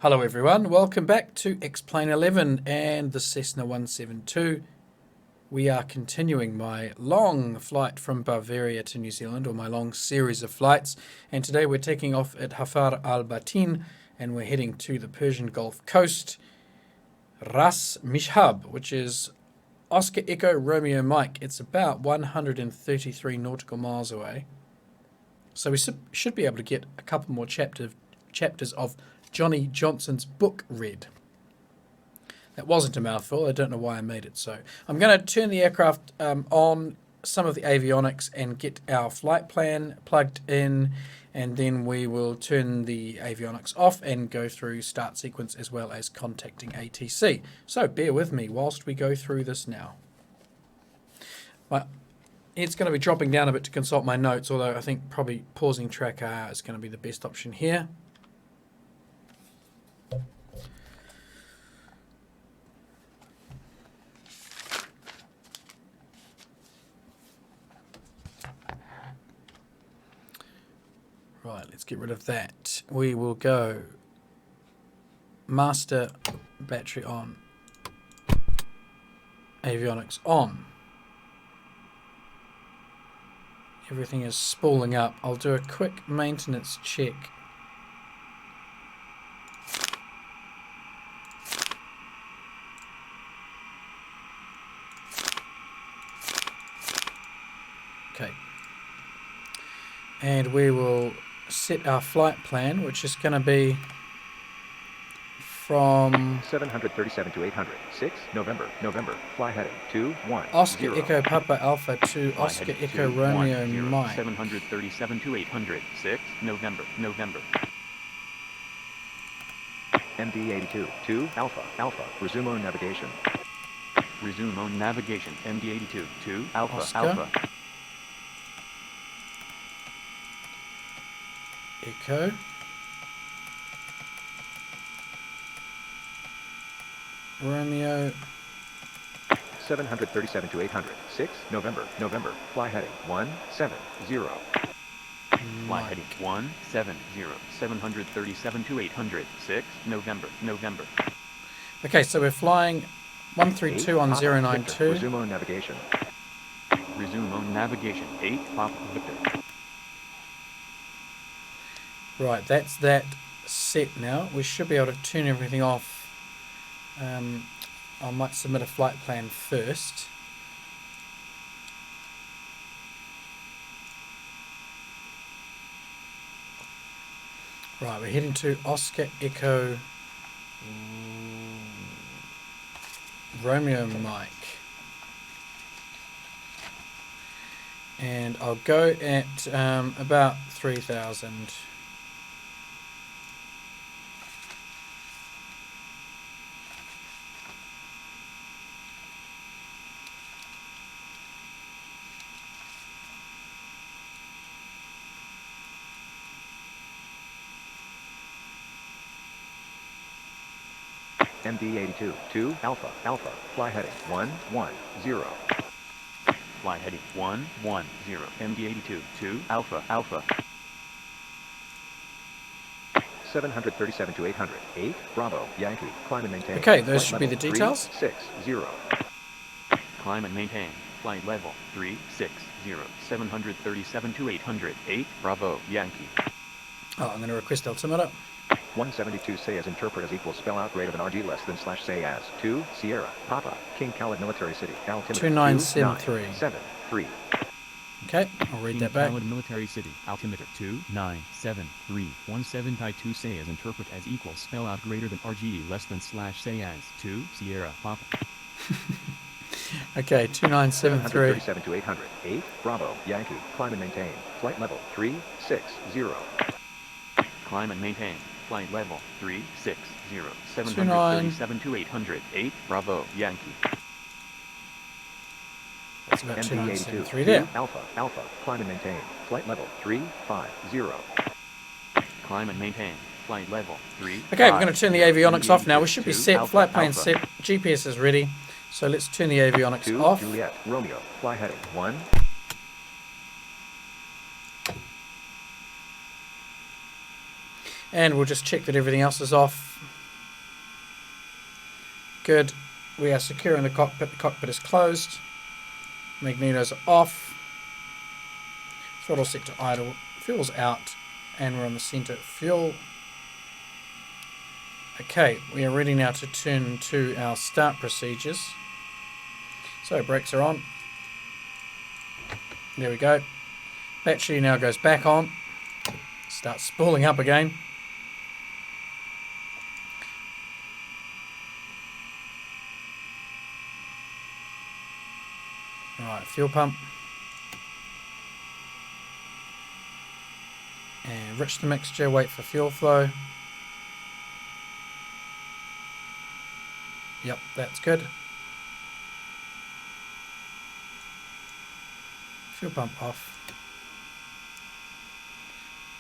Hello everyone, welcome back to Xplane 11 and the Cessna 172. We are continuing my long flight from Bavaria to New Zealand, or my long series of flights, and today we're taking off at Hafr al Batin and we're heading to the Persian Gulf coast, Ras Mishab, which is Oscar Echo Romeo Mike. It's about 133 nautical miles away. So we should be able to get a couple more chapters of Johnnie Johnson's book read. That wasn't a mouthful. I don't know why I made it so. I'm going to turn the aircraft on some of the avionics and get our flight plan plugged in, and then we will turn the avionics off and go through start sequence as well as contacting ATC. So bear with me whilst we go through this now. It's going to be dropping down a bit to consult my notes, although I think probably pausing track is going to be the best option here. Right, let's get rid of that. We will go master battery on, avionics on. Everything is spooling up. I'll do a quick maintenance check. Okay. And we will set our flight plan, which is going to be from 737 to 800. 6 November. Fly heading 210. Oscar Echo Papa Alpha to Oscar Echo Romeo Mike. 737 to 800. 6 November. MD82 2 Alpha. Resume on navigation. MD82 2 Oscar. Alpha. Echo. Romeo. 737 to 800. 6 November. Fly heading 170. Fly heading 170. 737 to 800. 6 November. Okay, so we're flying 132 on 092. Resume on navigation. 8 Papa Victor. Right, that's that set now. We should be able to turn everything off. I might submit a flight plan first. Right, we're heading to Oscar Echo Romeo Mike. And I'll go at about 3,000. MD82 2 Alpha. Fly heading 110. Fly heading 110. MD82 2 Alpha. 737 to 800. 8 Bravo Yankee. Climb and maintain. Okay, those should Flight be the level details. 360. Climb and maintain. Flight level 360. 737 to 800. 8 Bravo Yankee. Oh, I'm going to request altimeter. 172 say as interpret as equals spell out greater than RG less than slash say as 2 Sierra Papa King Khaled Military City altimeter 2973. 2973. Okay, I'll read that back. Khaled Military City altimeter 2973. 17 say as interpret as equals spell out greater than RG less than slash say as 2 Sierra Papa. Okay, 2973. 737 to 800. 8 Bravo Yankee. Climb and maintain. Flight level 360. Climb and maintain. Flight level 360. 737 to 800. 8 Bravo Yankee. That's about MD82 2973 2 there. Alpha. Climb and maintain. Flight level 350. Climb and maintain. Flight level 3. Okay, we're going to turn the avionics off now. We should be set. Flight plan set. GPS is ready. So let's turn the avionics 2 off. Juliet Romeo. Fly heading 1. And we'll just check that everything else is off. Good. We are secure in the cockpit. The cockpit is closed. Magnetos are off. Throttle set to idle. Fuel's out. And we're on the center fuel. Okay, we are ready now to turn to our start procedures. So brakes are on. There we go. Battery now goes back on. Starts spooling up again. Alright, fuel pump. And enrich the mixture, wait for fuel flow. Yep, that's good. Fuel pump off.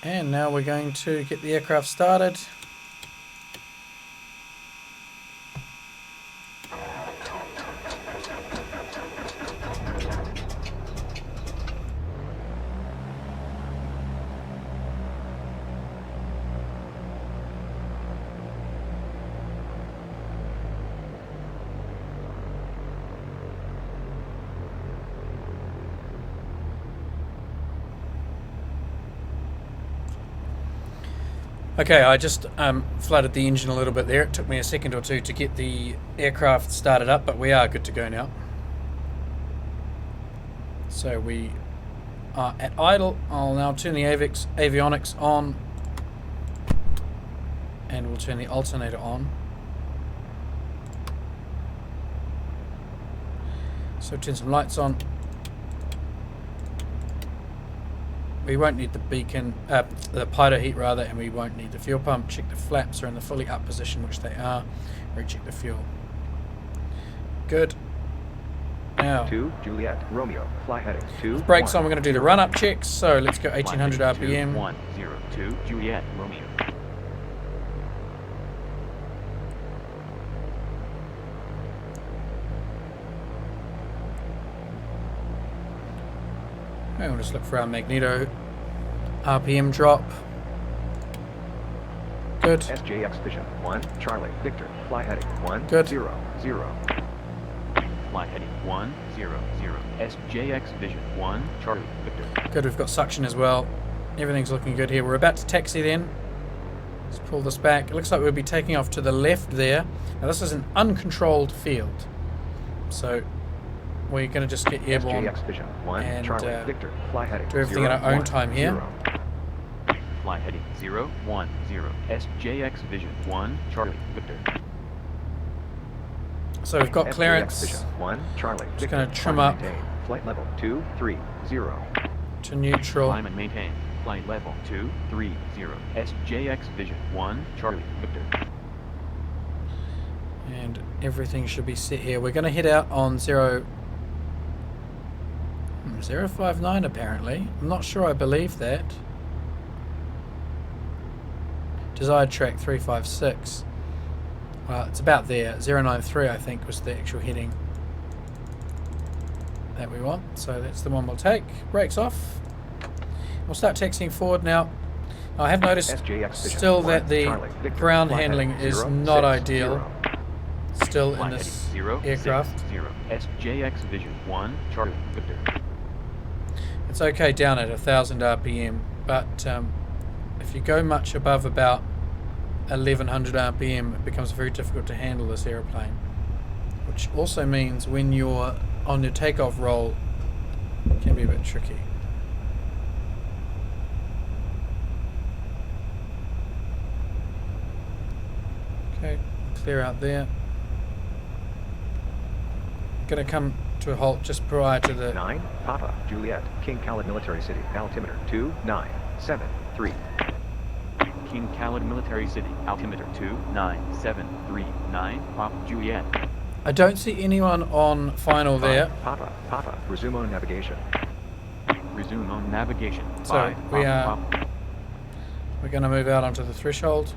And now we're going to get the aircraft started. Okay, I just flooded the engine a little bit there. It took me a second or two to get the aircraft started up, but we are good to go now. So we are at idle. I'll now turn the avionics on, and we'll turn the alternator on. So turn some lights on. We won't need the beacon, the pitot heat rather, and we won't need the fuel pump. Check the flaps are in the fully up position, which they are. Recheck the fuel. Good. Now, 2 Juliet Romeo, fly heading 2. brakes on. We're going to do the run-up checks. So let's go 1800 RPM. 102 Juliet Romeo. And we'll just look for our magneto RPM drop. Good. SJX Vision 1 Charlie Victor, fly heading 1 Good. 0 0. Fly heading 100. SJX Vision 1 Charlie Victor. Good, we've got suction as well. Everything's looking good here. We're about to taxi then. Let's pull this back. It looks like we'll be taking off to the left there. Now this is an uncontrolled field. So we're going to just get airborne SJX Vision 1 and Charlie Victor, fly heading do everything in our own time here. 0. Fly heading 010. SJX Vision 1 Charlie Victor. So we've got SJX clearance Vision 1 Charlie Just Victor, gonna trim climb up. and maintain. Flight level 230. to neutral. Climb and maintain. Flight level 230. SJX Vision 1 Charlie Victor. And everything should be set here. We're going to head out on 059 apparently. I'm not sure I believe that. Desired track 356. Well, it's about there. 093 I think was the actual heading that we want. So that's the one we'll take. Brakes off. We'll start taxiing forward now. I have noticed SJX Vision still 1 that the Charlie Victor, ground fly handling heading is 060. not ideal still Fly in this heading 060. aircraft. SJX Vision 1 Charlie Victor. It's okay down at 1000 RPM, but if you go much above about 1100 RPM, it becomes very difficult to handle this aeroplane. Which also means when you're on your takeoff roll, it can be a bit tricky. Okay, clear out there. Gonna come to a halt just prior to the 9 Papa Juliet King Khalid Military City, altimeter 2973. King Khalid Military City, altimeter 29739, Pop Juliet. I don't see anyone on final there. Papa, resume on navigation. Resume on navigation. So, 5, we Papa, are- Papa. We're going to move out onto the threshold.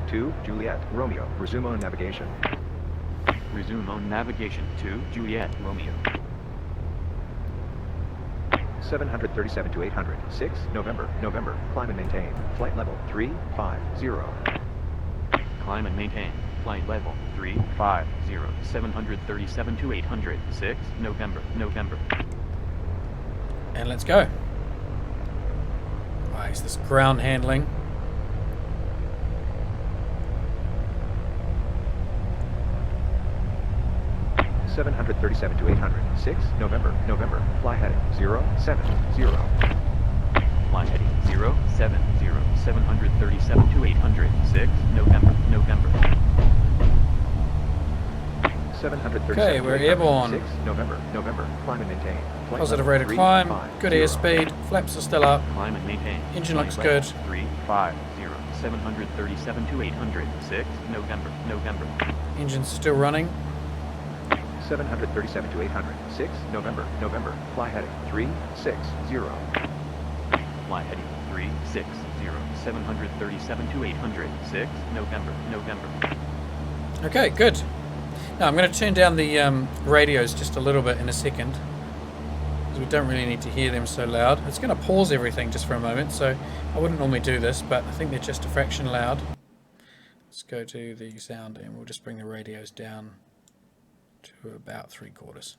Two Juliet Romeo, resume on navigation. Resume on navigation to Juliet Romeo. 737 to 800. 6 November, November. Climb and maintain. Flight level 350. Climb and maintain. Flight level 350. 737 to 800. 6 November, November. And let's go. Right, is this ground handling? – 737 to 800. 6 November, November. Fly heading 070. Fly heading 070. 737 to 800. 6 November, November. 737 Okay, we're airborne. 6 November, November. Climb and maintain. Flight Positive level rate of climb, 350. good airspeed, flaps are still up. Climb and maintain. Engine Flight looks level good. 350. 737 to 800. 6 November, November. Engine's still running. 737 to 800. 6 November, November. Fly heading 360. Fly heading 360. 737 to 800. 6 November, November. Okay, good. Now I'm going to turn down the radios just a little bit in a second, because we don't really need to hear them so loud. It's going to pause everything just for a moment, so I wouldn't normally do this, but I think they're just a fraction loud. Let's go to the sound and we'll just bring the radios down to about 3/4.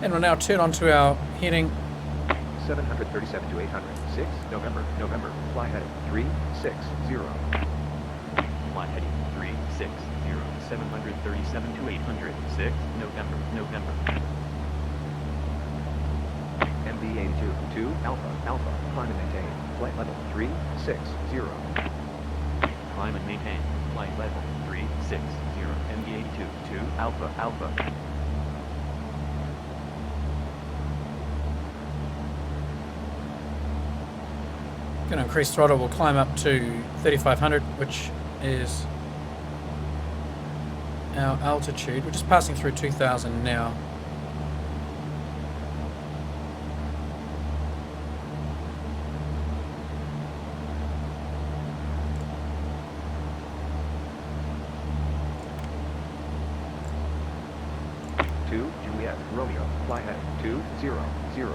And we'll now turn on to our heading. 737 to 800. 6 November, November. Fly heading 360. Fly heading 360. 737 to 800. 6 November, November. MV82 2 Alpha, Alpha. Climb and maintain. Flight level 360. Climb and maintain. Flight level 360. MV82 2 Alpha, Alpha. Going to increase throttle. We'll climb up to 3,500, which is our altitude. We're just passing through 2,000 now. Juliet Romeo. Fly heading 200.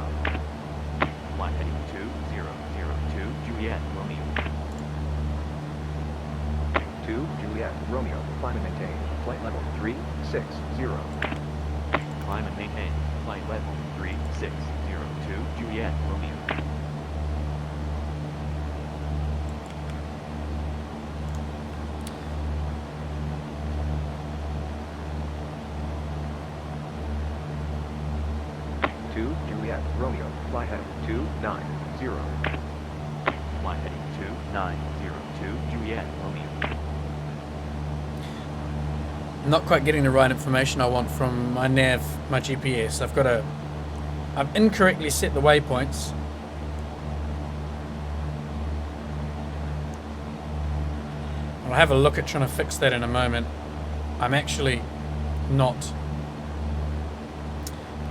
Fly heading 2002 Juliet Romeo. 2 Juliet Romeo. Climb and maintain. Flight level 360. Climb and maintain. Flight level 360. 2 Juliet Romeo. Juliet Romeo. Fly heading 290. Fly heading 2902 Juliet Romeo. Not quite getting the right information I want from my nav, my GPS. I've incorrectly set the waypoints. I'll have a look at trying to fix that in a moment. I'm actually not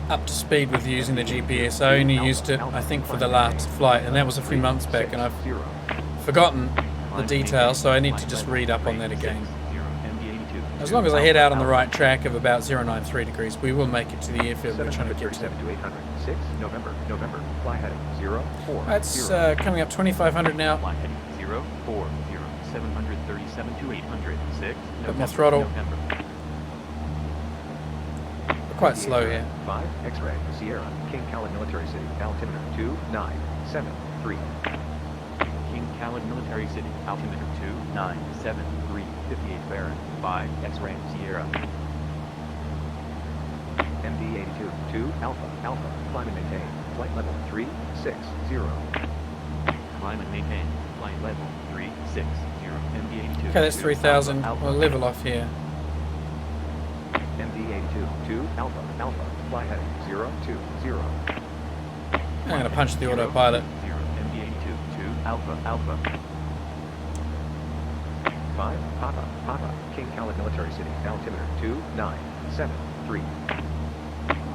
up to speed with using the GPS. I only used it, I think, for the last flight, and that was a few months back, and I've forgotten the details, so I need to just read up on that again. As long as I head out on the right track of about 093 degrees, we will make it to the airfield we're trying to get to. 737 to 800. 6 November, November. Fly heading 040. That's coming up 2,500 now. Fly heading 040. 737 to 800. 6 Bit more throttle. November. We're quite slow here. 5 X-ray Sierra King Khalid Military City. Altimeter 2973. King Khalid Military City. Altimeter 2973. 58 Baron. 5 X-ray Sierra. MD82 2 Alpha, Alpha. Climb and maintain. Flight level 360. Climb and maintain. Flight level 360. MD82. Okay, that's 3,000. Alpha, We'll level off here. MD82 2 Alpha, Alpha. Fly heading 020. I'm going to punch the autopilot. MD82 2 Alpha, Alpha. 5 Papa, Papa. King Khalid Military City. Altimeter 2973.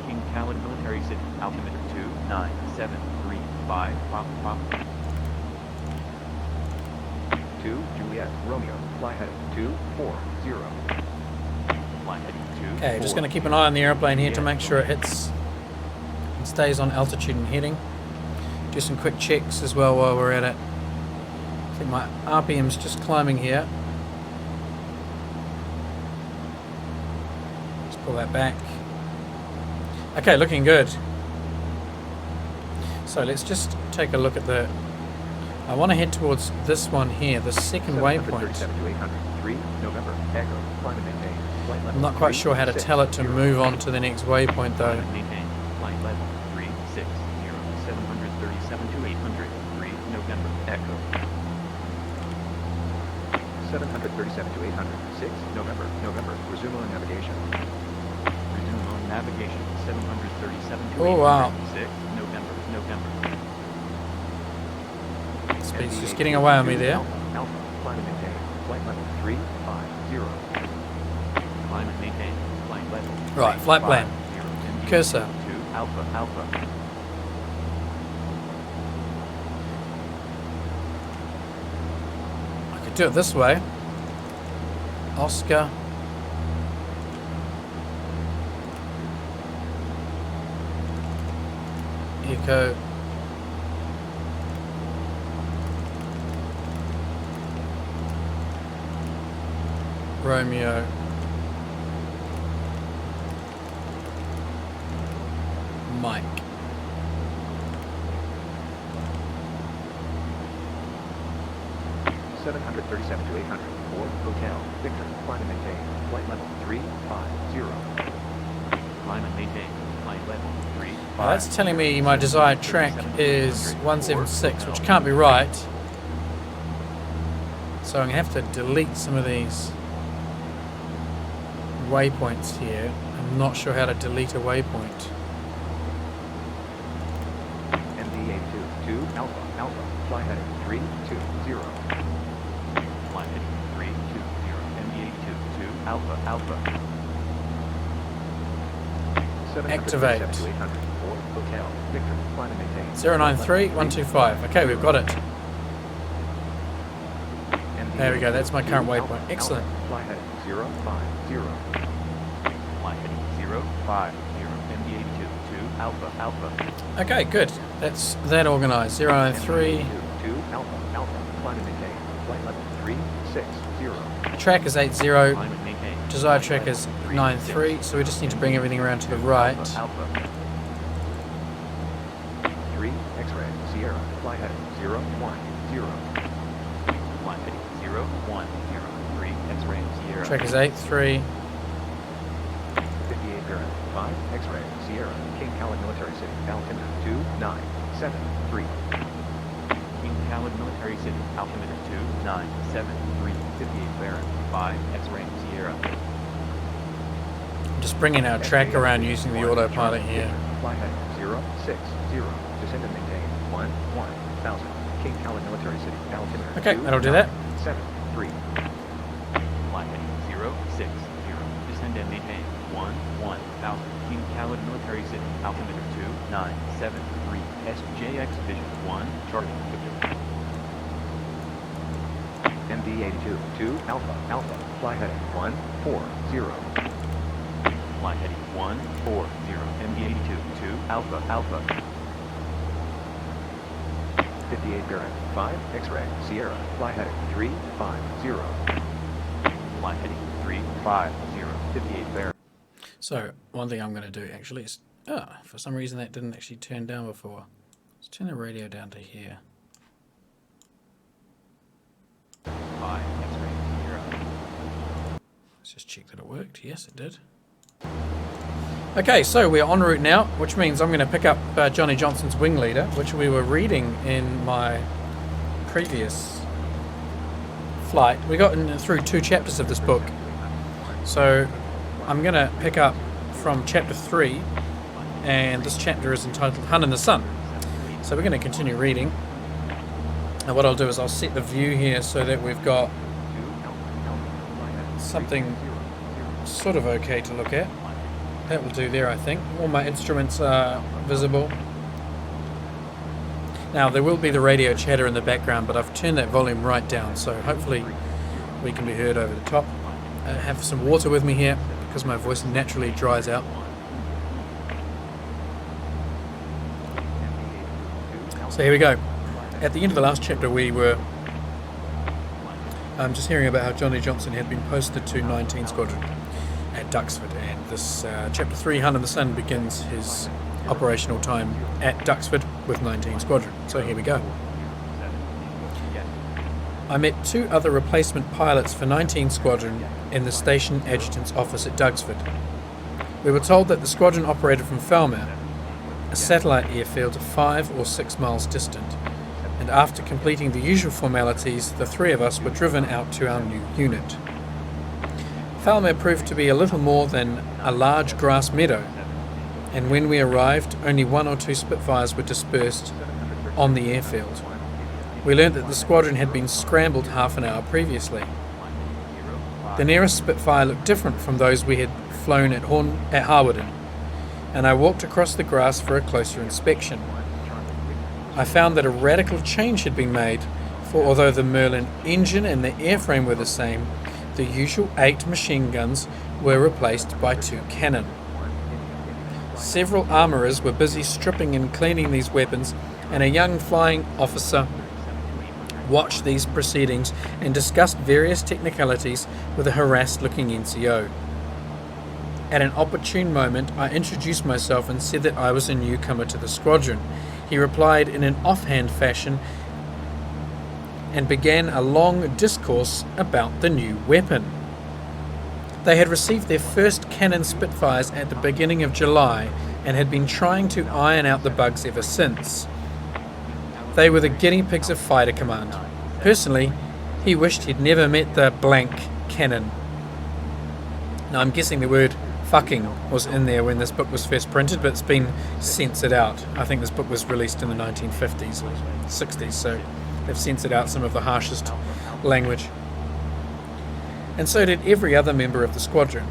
King Khalid Military City. Altimeter 2973. 5 Papa, Papa. 2, Juliet, Romeo, fly heading 240. Fly heading 2. Okay, just going to keep an eye on the airplane here to make sure it hits and stays on altitude and heading. Do some quick checks as well while we're at it. I think my RPM's just climbing here. Let's pull that back. Okay, looking good. So let's just take a look at the... I want to head towards this one here, the second waypoint. 3 November, Echo, climb and maintain. Flight level I'm not quite sure how to tell it to move on to the next waypoint though. Maintain. Flight level 360, 737 to 800, 3 November, Echo. 737 to 800, 6 November, resume on navigation. Resume on navigation, 737 to 800, Oh wow. 6 November. Speed's just getting away on me there. Alpha, climb and maintain. Flight level 350. Climb and maintain. Flight level. Right, flight plan. 350, Cursor. 2 Alpha. I could do it this way. Oscar. Echo. Romeo. Mike. Seven 737 to 800, 4 Hotel, Victor, climb and maintain. Flight level 350. Climb and maintain. Flight level 350. Well, that's telling me my desired track is 176, which can't be right. So I'm going to have to delete some of these waypoints here. I'm not sure how to delete a waypoint. MD82, 2 Alpha, fly heading 320. Flight heading 320. MD82, 2 Alpha. Activate. 737 to 800, 4 Hotel, Victor, climb and maintain. 093125. Okay, we've got it. There we go, that's my current Alpha, waypoint. Excellent. Alpha, fly heading 050. Flight heading 050. MD82, 2 Alpha. Okay, good. That's that organised. 093. 2 Alpha, climb and maintain. Flight level 360. Track is 80. Climb and maintain. Desired track is 93. So we just need to bring everything around to the right. Alpha. 3 X-ray, Sierra, fly heading 010. Flight heading 010. 3 X-ray Sierra. Track is 83. 58 Baron, 5 X-ray, Sierra, King Khaled Military City, altimeter 2973. King Khaled Military City, altimeter 2973. 58 Baron, 5 X-ray Sierra. Just bringing our track around using the autopilot here. Fly heading 060, descend and maintain 1000. King Khaled Military City, altimeter Okay, that'll do that. 73. Flight heading 060. Descend and maintain 1000. King Khaled Military City, altimeter 2973. SJX Vision 1, charting Victor. MD82, 2 Alpha, fly heading 140. Flight heading 140. MD82, 2 Alpha. 58 Baron, 5 X-ray, Sierra, fly heading 350. Flight heading 350. 58 Baron. So one thing I'm going to do actually is, for some reason that didn't actually turn down before. Let's turn the radio down to here. 5 X-ray Sierra. Let's just check that it worked. Yes, it did. Okay, so we're en route now, which means I'm going to pick up Johnny Johnson's Wing Leader, which we were reading in my previous flight. We got through 2 chapters of this book. So I'm going to pick up from chapter 3, and this chapter is entitled Hun in the Sun. So we're going to continue reading. And what I'll do is I'll set the view here so that we've got something sort of okay to look at. That will do there, I think. All my instruments are visible. Now, there will be the radio chatter in the background, but I've turned that volume right down, so hopefully we can be heard over the top. I have some water with me here because my voice naturally dries out. So here we go. At the end of the last chapter, we were just hearing about how Johnny Johnson had been posted to 19 Squadron at Duxford, and this chapter 3, Hunt in the Sun, begins his operational time at Duxford with 19 Squadron. So here we go. I met 2 other replacement pilots for 19 Squadron in the station adjutant's office at Duxford. We were told that the squadron operated from Falmouth, a satellite airfield 5 or 6 miles distant, and after completing the usual formalities, the 3 of us were driven out to our new unit. Falmouth proved to be a little more than a large grass meadow, and when we arrived, only 1 or 2 Spitfires were dispersed on the airfield. We learnt that the squadron had been scrambled half an hour previously. The nearest Spitfire looked different from those we had flown at Harwarden, and I walked across the grass for a closer inspection. I found that a radical change had been made, for although the Merlin engine and the airframe were the same, the usual 8 machine guns were replaced by 2 cannon. Several armourers were busy stripping and cleaning these weapons, and a young flying officer watched these proceedings and discussed various technicalities with a harassed-looking NCO. At an opportune moment, I introduced myself and said that I was a newcomer to the squadron. He replied in an offhand fashion and began a long discourse about the new weapon. They had received their first cannon Spitfires at the beginning of July and had been trying to iron out the bugs ever since. They were the guinea pigs of Fighter Command. Personally, he wished he'd never met the blank cannon. Now, I'm guessing the word fucking was in there when this book was first printed, but it's been censored out. I think this book was released in the 1950s or 60s, so they've censored out some of the harshest language. And so did every other member of the squadron.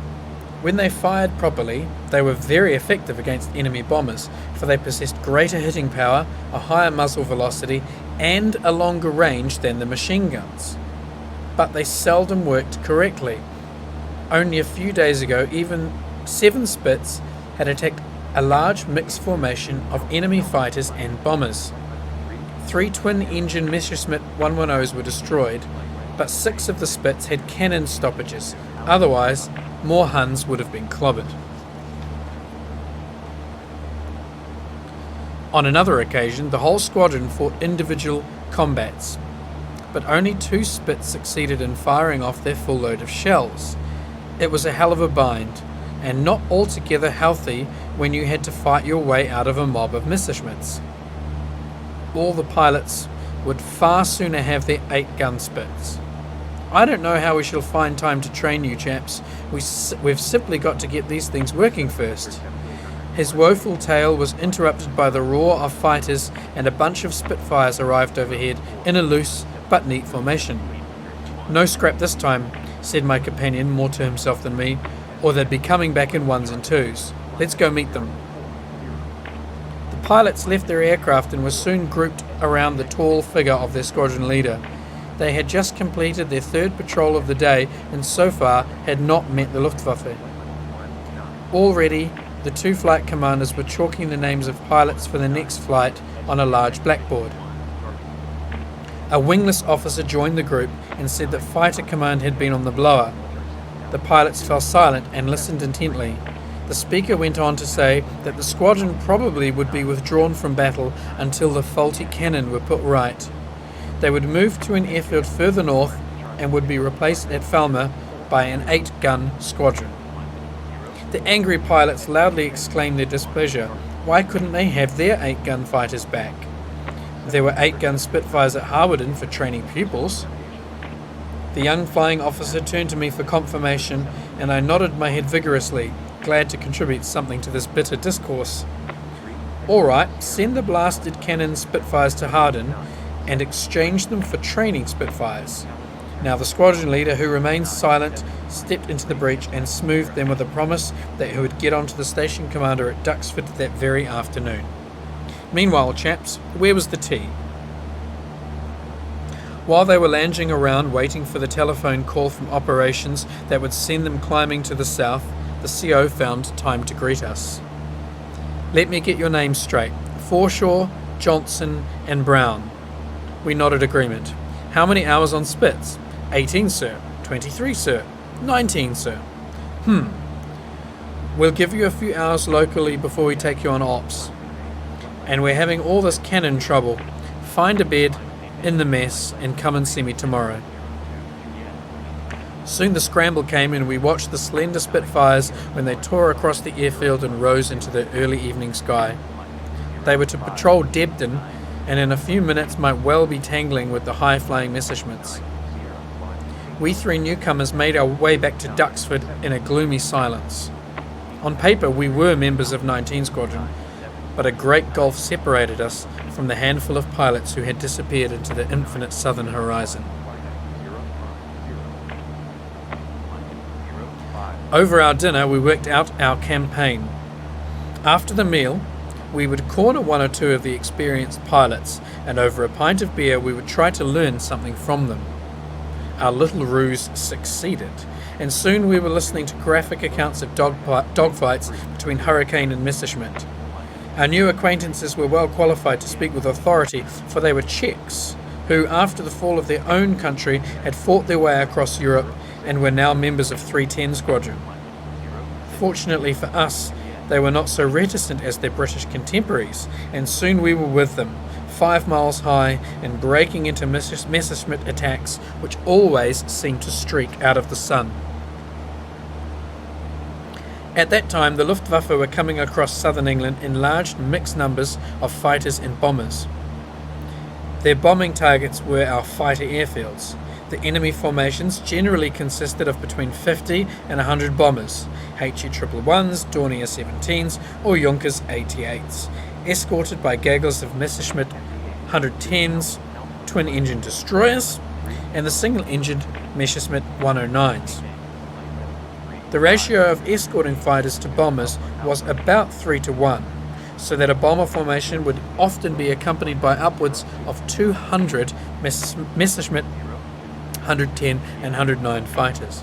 When they fired properly, they were very effective against enemy bombers, for they possessed greater hitting power, a higher muzzle velocity, and a longer range than the machine guns. But they seldom worked correctly. Only a few days ago, even 7 Spits had attacked a large mixed formation of enemy fighters and bombers. 3 twin-engine Messerschmitt 110s were destroyed, but 6 of the Spits had cannon stoppages. Otherwise, more Huns would have been clobbered. On another occasion, the whole squadron fought individual combats, but only 2 Spits succeeded in firing off their full load of shells. It was a hell of a bind, and not altogether healthy when you had to fight your way out of a mob of Messerschmitts. All the pilots would far sooner have their 8-gun Spits. I don't know how we shall find time to train you chaps. We've simply got to get these things working first. His woeful tale was interrupted by the roar of fighters, and a bunch of Spitfires arrived overhead in a loose but neat formation. "No scrap this time," said my companion more to himself than me, "or they'd be coming back in 1s and 2s. Let's go meet them." The pilots left their aircraft and were soon grouped around the tall figure of their squadron leader. They had just completed their 3rd patrol of the day and so far had not met the Luftwaffe. Already, the 2 flight commanders were chalking the names of pilots for the next flight on a large blackboard. A wingless officer joined the group and said that Fighter Command had been on the blower. The pilots fell silent and listened intently. The speaker went on to say that the squadron probably would be withdrawn from battle until the faulty cannon were put right. They would move to an airfield further north and would be replaced at Falmouth by an 8-gun squadron. The angry pilots loudly exclaimed their displeasure. Why couldn't they have their 8-gun fighters back? There were 8-gun Spitfires at Harwarden for training pupils. The young flying officer turned to me for confirmation, and I nodded my head vigorously, glad to contribute something to this bitter discourse. "All right, send the blasted cannon Spitfires to Harden and exchange them for training Spitfires." Now the squadron leader, who remained silent, stepped into the breach and smoothed them with a promise that he would get on to the station commander at Duxford that very afternoon. Meanwhile, chaps, where was the tea? While they were lounging around waiting for the telephone call from operations that would send them climbing to the south, the CO found time to greet us. "Let me get your names straight. Forshaw, Johnson and Brown." We nodded agreement. "How many hours on Spitz?" 18, sir. 23, sir. 19, sir. We'll give you a few hours locally before we take you on ops. And we're having all this cannon trouble. Find a bed in the mess and come and see me tomorrow." Soon the scramble came and we watched the slender Spitfires when they tore across the airfield and rose into the early evening sky. They were to patrol Debden and in a few minutes might well be tangling with the high-flying Messerschmitts. We three newcomers made our way back to Duxford in a gloomy silence. On paper we were members of 19 Squadron, but a great gulf separated us from the handful of pilots who had disappeared into the infinite southern horizon. Over our dinner we worked out our campaign. After the meal, we would corner one or two of the experienced pilots, and over a pint of beer we would try to learn something from them. Our little ruse succeeded, and soon we were listening to graphic accounts of dogfights between Hurricane and Messerschmitt. Our new acquaintances were well qualified to speak with authority, for they were Czechs, who, after the fall of their own country, had fought their way across Europe and were now members of 310 Squadron. Fortunately for us, they were not so reticent as their British contemporaries, and soon we were with them, 5 miles high and breaking into Messerschmitt attacks which always seemed to streak out of the sun. At that time the Luftwaffe were coming across southern England in large mixed numbers of fighters and bombers. Their bombing targets were our fighter airfields. The enemy formations generally consisted of between 50 and 100 bombers, HE111s, Dornier 17s or Junkers 88s, escorted by gaggers of Messerschmitt 110s, twin-engine destroyers, and the single-engined Messerschmitt 109s. The ratio of escorting fighters to bombers was about 3 to 1, so that a bomber formation would often be accompanied by upwards of 200 Messerschmitt 110 and 109 fighters.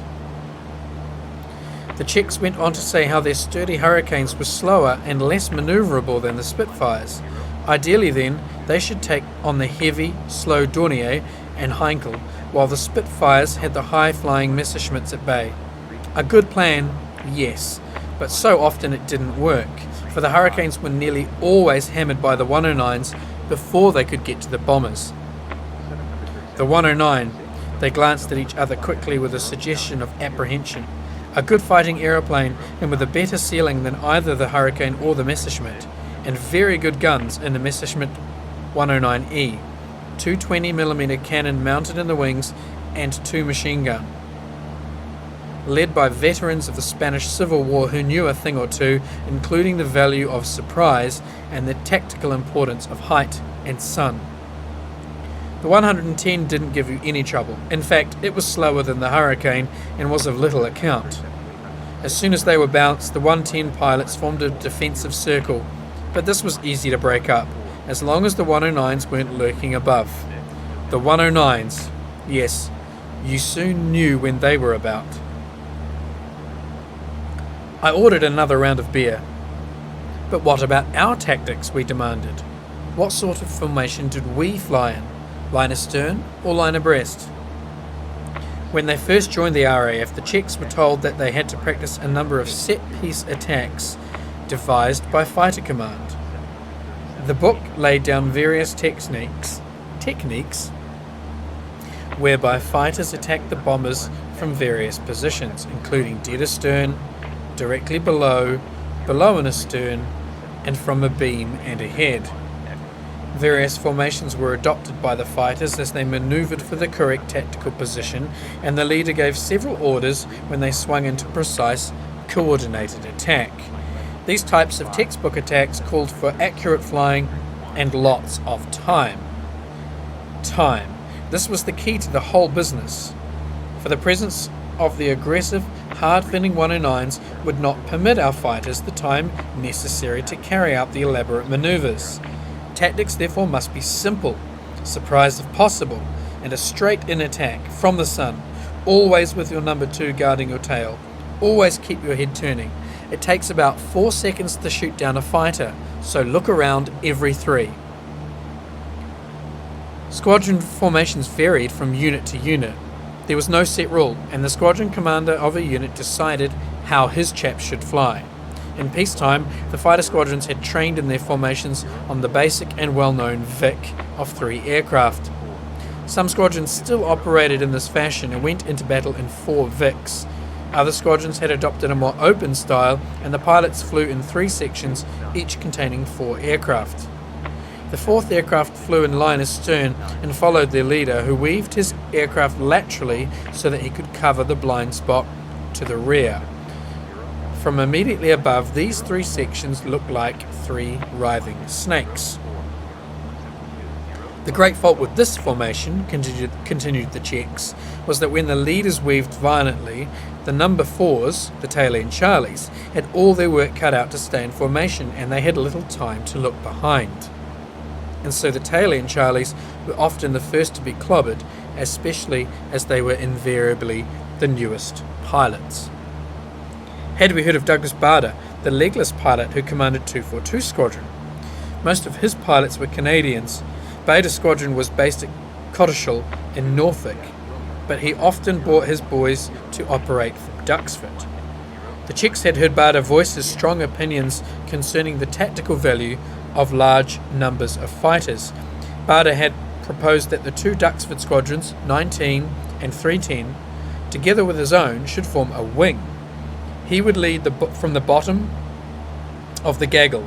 The Czechs went on to say how their sturdy Hurricanes were slower and less manoeuvrable than the Spitfires. Ideally then, they should take on the heavy, slow Dornier and Heinkel, while the Spitfires had the high-flying Messerschmitts at bay. A good plan, yes, but so often it didn't work, for the Hurricanes were nearly always hammered by the 109s before they could get to the bombers. The 109, they glanced at each other quickly with a suggestion of apprehension. A good fighting aeroplane and with a better ceiling than either the Hurricane or the Messerschmitt, and very good guns in the Messerschmitt 109E, 2 20mm cannon mounted in the wings and 2 machine gun. Led by veterans of the Spanish Civil War who knew a thing or two, including the value of surprise and the tactical importance of height and sun. The 110 didn't give you any trouble. In fact, it was slower than the Hurricane and was of little account. As soon as they were bounced, the 110 pilots formed a defensive circle, but this was easy to break up, as long as the 109s weren't lurking above. The 109s, yes, you soon knew when they were about. I ordered another round of beer. But what about our tactics, we demanded. What sort of formation did we fly in? Line astern or line abreast? When they first joined the RAF, the Czechs were told that they had to practice a number of set-piece attacks devised by Fighter Command. The book laid down various techniques whereby fighters attacked the bombers from various positions, including dead astern, directly below an astern, and from a beam and ahead. Various formations were adopted by the fighters as they manoeuvred for the correct tactical position, and the leader gave several orders when they swung into precise, coordinated attack. These types of textbook attacks called for accurate flying and lots of time. Time. This was the key to the whole business, for the presence of the aggressive, hard-fitting 109s would not permit our fighters the time necessary to carry out the elaborate manoeuvres. Tactics therefore must be simple, surprise if possible, and a straight-in attack from the sun, always with your number 2 guarding your tail. Always keep your head turning. It takes about 4 seconds to shoot down a fighter, so look around every 3. Squadron formations varied from unit to unit. There was no set rule, and the squadron commander of a unit decided how his chaps should fly. In peacetime, the fighter squadrons had trained in their formations on the basic and well-known Vic of 3 aircraft. Some squadrons still operated in this fashion and went into battle in 4 Vics. Other squadrons had adopted a more open style, and the pilots flew in 3 sections, each containing 4 aircraft. The 4th aircraft flew in line astern and followed their leader, who weaved his aircraft laterally so that he could cover the blind spot to the rear. From immediately above, these 3 sections looked like 3 writhing snakes. The great fault with this formation, continued the Czechs, was that when the leaders weaved violently, the number 4s, the Taylor Charlies, had all their work cut out to stay in formation, and they had little time to look behind. And so the Taylor Charlies were often the first to be clobbered, especially as they were invariably the newest pilots. Had we heard of Douglas Bader, the legless pilot who commanded 242 Squadron? Most of his pilots were Canadians. Bader's squadron was based at Cotteshall in Norfolk, but he often brought his boys to operate from Duxford. The Czechs had heard Bader voice his strong opinions concerning the tactical value of large numbers of fighters. Bader had proposed that the 2 Duxford squadrons, 19 and 310, together with his own, should form a wing. He would lead from the bottom of the gaggle.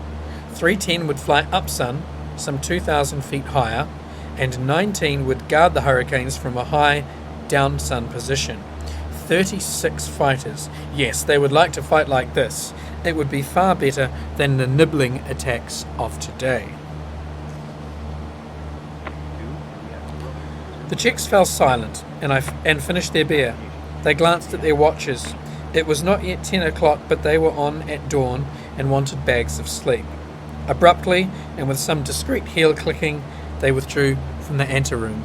310 would fly up sun, some 2,000 feet higher, and 19 would guard the Hurricanes from a high down sun position. 36 fighters. Yes, they would like to fight like this. It would be far better than the nibbling attacks of today. The Czechs fell silent and finished their beer. They glanced at their watches. It was not yet 10 o'clock, but they were on at dawn and wanted bags of sleep. Abruptly, and with some discreet heel clicking, they withdrew from the anteroom.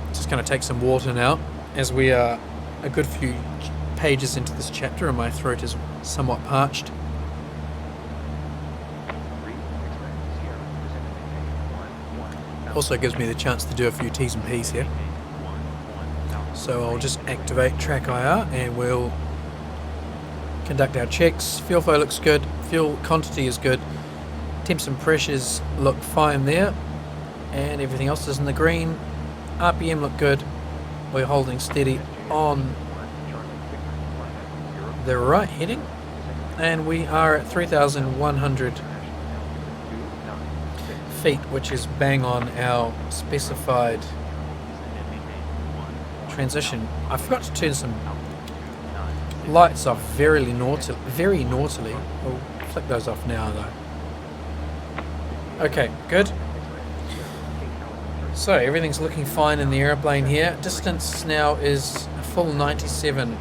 Just going to take some water now, as we are a good few pages into this chapter and my throat is somewhat parched. Also gives me the chance to do a few T's and P's here. So I'll just activate track IR and we'll conduct our checks. Fuel flow looks good, fuel quantity is good, temps and pressures look fine there, and everything else is in the green. RPM look good. We're holding steady on the right heading, and we are at 3,100 feet, which is bang on our specified transition. I forgot to turn some lights off very naughtily. We'll flick those off now though. Okay, good. So everything's looking fine in the aeroplane here. Distance now is a full 97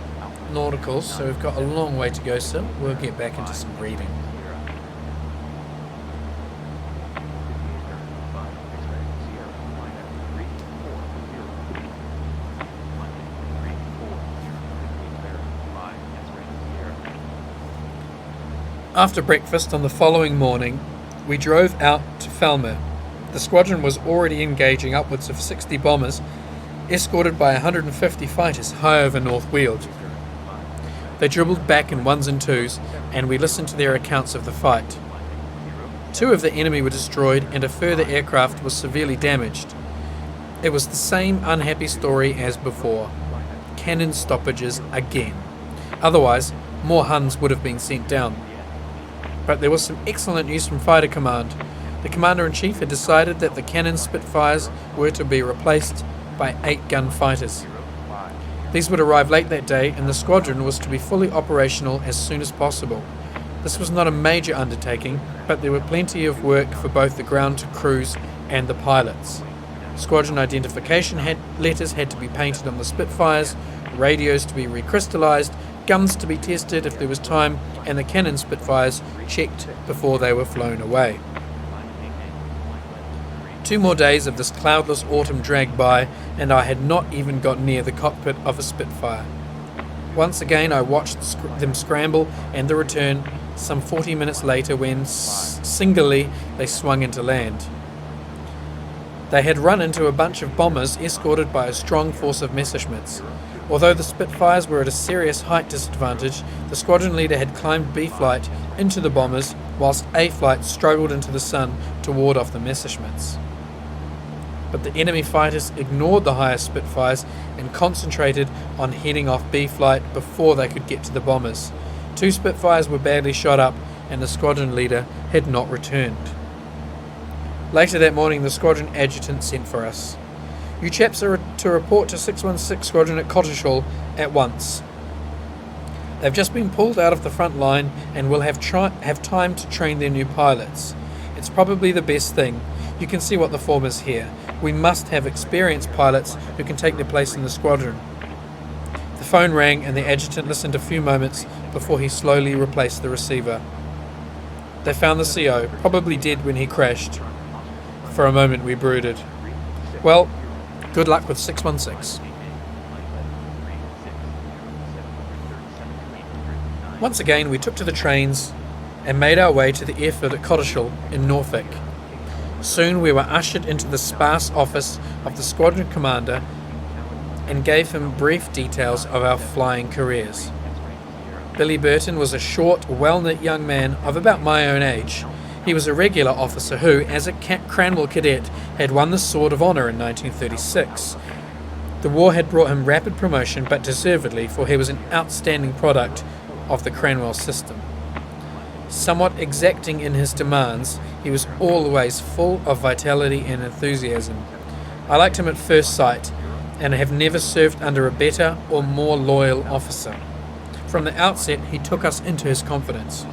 nauticals, so we've got a long way to go still. We'll get back into some reading. After breakfast on the following morning, we drove out to Falmouth. The squadron was already engaging upwards of 60 bombers, escorted by 150 fighters high over North Weald. They dribbled back in 1s and 2s, and we listened to their accounts of the fight. 2 of the enemy were destroyed, and a further aircraft was severely damaged. It was the same unhappy story as before. Cannon stoppages again. Otherwise, more Huns would have been sent down. But there was some excellent news from Fighter Command. The Commander-in-Chief had decided that the cannon Spitfires were to be replaced by 8-gun fighters. These would arrive late that day, and the squadron was to be fully operational as soon as possible. This was not a major undertaking, but there were plenty of work for both the ground crews and the pilots. Squadron identification letters had to be painted on the Spitfires, radios to be recrystallised, guns to be tested if there was time, and the cannon Spitfires checked before they were flown away. 2 more days of this cloudless autumn dragged by, and I had not even got near the cockpit of a Spitfire. Once again I watched them scramble and the return some 40 minutes later when singly they swung into land. They had run into a bunch of bombers escorted by a strong force of Messerschmitts. Although the Spitfires were at a serious height disadvantage, the squadron leader had climbed B flight into the bombers, whilst A flight struggled into the sun to ward off the Messerschmitts. But the enemy fighters ignored the higher Spitfires and concentrated on heading off B flight before they could get to the bombers. 2 Spitfires were badly shot up and the squadron leader had not returned. Later that morning the squadron adjutant sent for us. "You chaps are to report to 616 Squadron at Cotteshall at once. They've just been pulled out of the front line and will have time to train their new pilots. It's probably the best thing. You can see what the form is here. We must have experienced pilots who can take their place in the squadron." The phone rang and the adjutant listened a few moments before he slowly replaced the receiver. They found the CO, probably dead when he crashed. For a moment we brooded. Well, good luck with 616. Once again we took to the trains and made our way to the airfield at Cotteshall in Norfolk. Soon we were ushered into the sparse office of the squadron commander and gave him brief details of our flying careers. Billy Burton was a short, well-knit young man of about my own age. He was a regular officer who, as a Cranwell cadet, had won the Sword of Honour in 1936. The war had brought him rapid promotion, but deservedly, for he was an outstanding product of the Cranwell system. Somewhat exacting in his demands, he was always full of vitality and enthusiasm. I liked him at first sight, and have never served under a better or more loyal officer. From the outset, he took us into his confidence.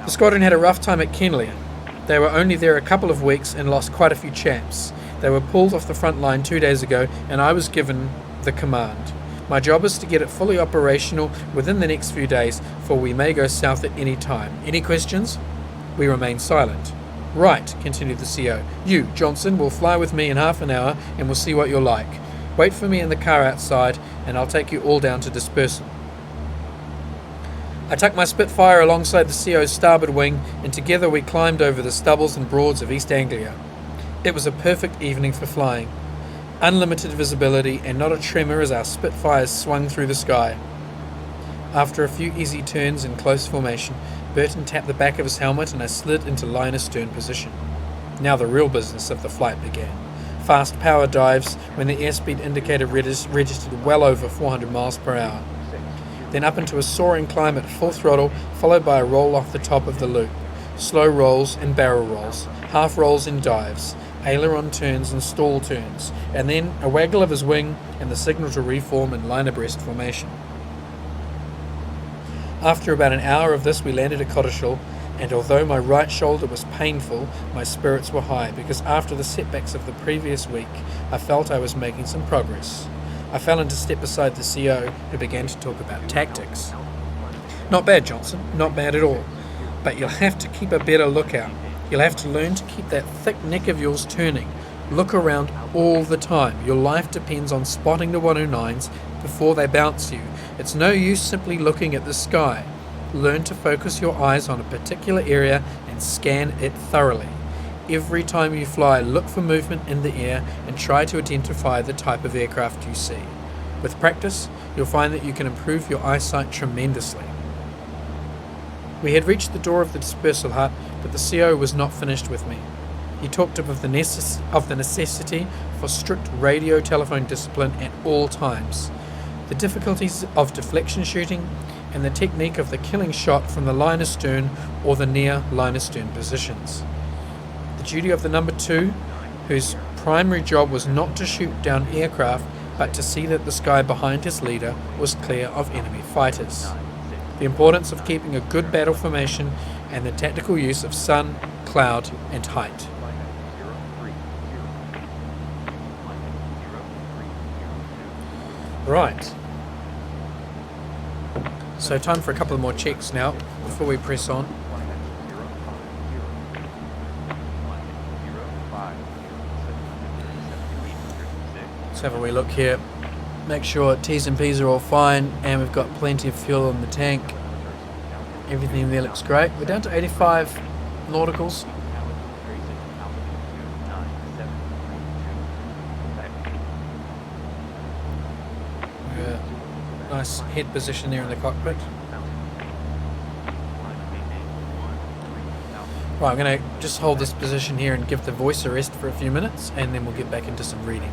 The squadron had a rough time at Kenley. They were only there a couple of weeks and lost quite a few chaps. They were pulled off the front line 2 days ago, and I was given the command. My job is to get it fully operational within the next few days, for we may go south at any time. Any questions? We remained silent. Right, continued the CO. You, Johnson, will fly with me in half an hour and we'll see what you're like. Wait for me in the car outside and I'll take you all down to dispersal. I tucked my Spitfire alongside the CO's starboard wing and together we climbed over the stubbles and broads of East Anglia. It was a perfect evening for flying. Unlimited visibility and not a tremor as our Spitfires swung through the sky. After a few easy turns in close formation, Burton tapped the back of his helmet and I slid into line astern position. Now the real business of the flight began. Fast power dives when the airspeed indicator registered well over 400 miles per hour. Then up into a soaring climb at full throttle, followed by a roll off the top of the loop. Slow rolls and barrel rolls, half rolls and dives, aileron turns and stall turns, and then a waggle of his wing and the signal to reform in line abreast formation. After about an hour of this we landed at Cotteshall, and although my right shoulder was painful, my spirits were high, because after the setbacks of the previous week, I felt I was making some progress. I fell into step beside the CO, who began to talk about tactics. Not bad, Johnson, not bad at all, but you'll have to keep a better lookout. You'll have to learn to keep that thick neck of yours turning. Look around all the time. Your life depends on spotting the 109s before they bounce you. It's no use simply looking at the sky. Learn to focus your eyes on a particular area and scan it thoroughly. Every time you fly, look for movement in the air and try to identify the type of aircraft you see. With practice, you'll find that you can improve your eyesight tremendously. We had reached the door of the dispersal hut, but the CO was not finished with me. He talked of the necessity for strict radio telephone discipline at all times, the difficulties of deflection shooting, and the technique of the killing shot from the line astern or the near line astern positions. The duty of the number 2, whose primary job was not to shoot down aircraft, but to see that the sky behind his leader was clear of enemy fighters. The importance of keeping a good battle formation and the tactical use of sun, cloud, and height. Right. So time for a couple more checks now before we press on. Let's have a wee look here. Make sure T's and P's are all fine, and we've got plenty of fuel in the tank. Everything there looks great. We're down to 85 nauticals. Nice head position there in the cockpit. Right, I'm going to just hold this position here and give the voice a rest for a few minutes, and then we'll get back into some reading.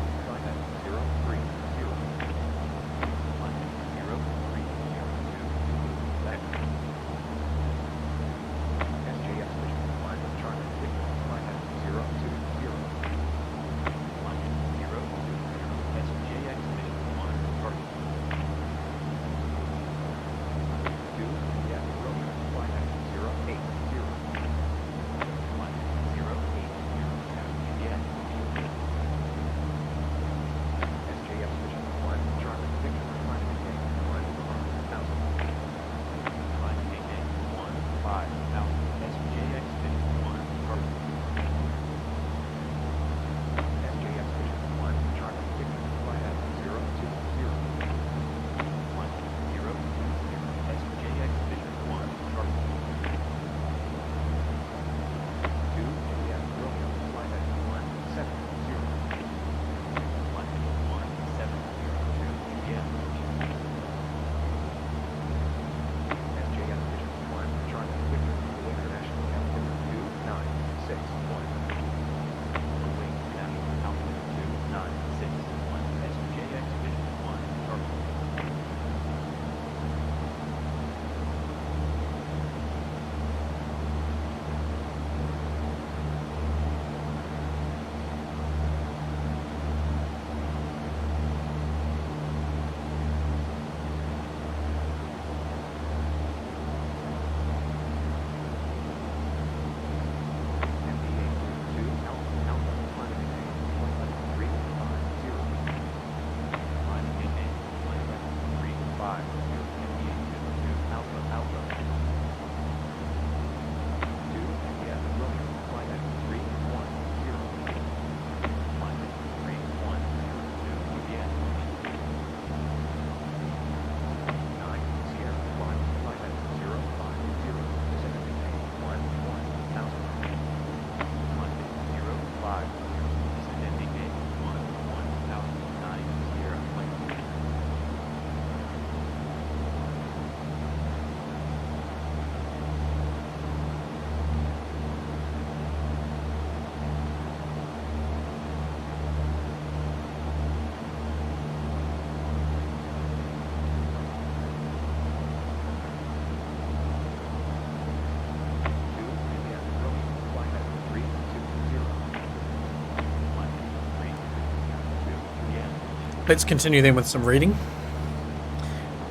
Let's continue then with some reading.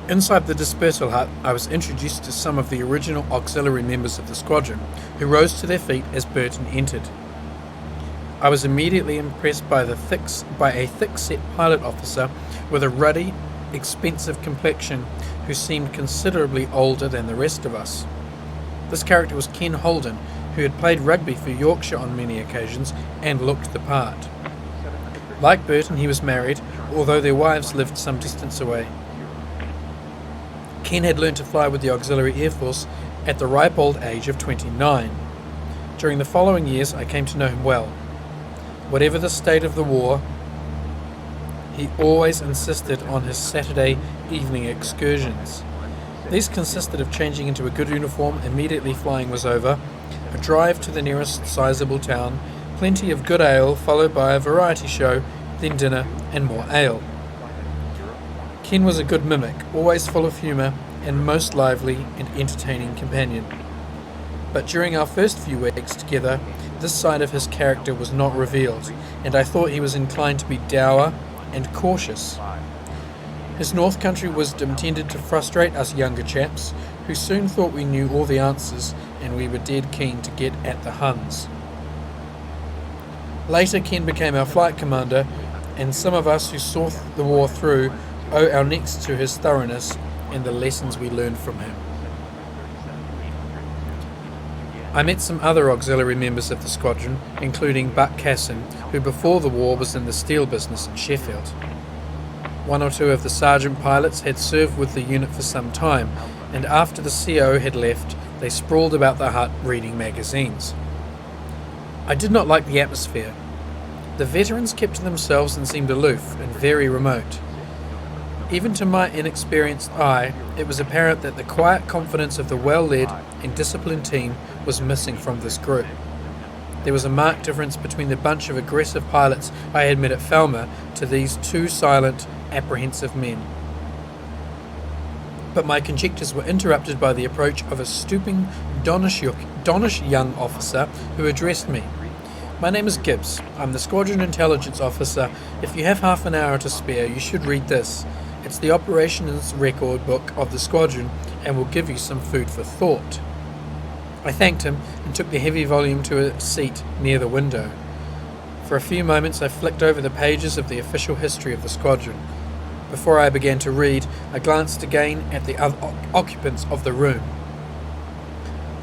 Inside the dispersal hut, I was introduced to some of the original auxiliary members of the squadron, who rose to their feet as Batin entered. I was immediately impressed by a thick-set pilot officer with a ruddy, expensive complexion who seemed considerably older than the rest of us. This character was Ken Holden, who had played rugby for Yorkshire on many occasions and looked the part. Like Batin, he was married, although their wives lived some distance away. Ken had learnt to fly with the Auxiliary Air Force at the ripe old age of 29. During the following years, I came to know him well. Whatever the state of the war, he always insisted on his Saturday evening excursions. These consisted of changing into a good uniform immediately flying was over, a drive to the nearest sizable town, plenty of good ale followed by a variety show, then dinner and more ale. Ken was a good mimic, always full of humour and most lively and entertaining companion. But during our first few weeks together, this side of his character was not revealed, and I thought he was inclined to be dour and cautious. His North Country wisdom tended to frustrate us younger chaps, who soon thought we knew all the answers and we were dead keen to get at the Huns. Later, Ken became our flight commander, and some of us who saw the war through owe our necks to his thoroughness and the lessons we learned from him. I met some other auxiliary members of the squadron, including Buck Casson, who before the war was in the steel business in Sheffield. One or two of the sergeant pilots had served with the unit for some time, and after the CO had left, they sprawled about the hut reading magazines. I did not like the atmosphere. The veterans kept to themselves and seemed aloof and very remote. Even to my inexperienced eye, it was apparent that the quiet confidence of the well-led and disciplined team was missing from this group. There was a marked difference between the bunch of aggressive pilots I had met at Falmouth to these two silent, apprehensive men. But my conjectures were interrupted by the approach of a stooping, donnish young officer who addressed me. "My name is Gibbs. I'm the Squadron Intelligence Officer. If you have half an hour to spare, you should read this. It's the operations record book of the squadron and will give you some food for thought." I thanked him and took the heavy volume to a seat near the window. For a few moments I flicked over the pages of the official history of the squadron. Before I began to read, I glanced again at the other occupants of the room.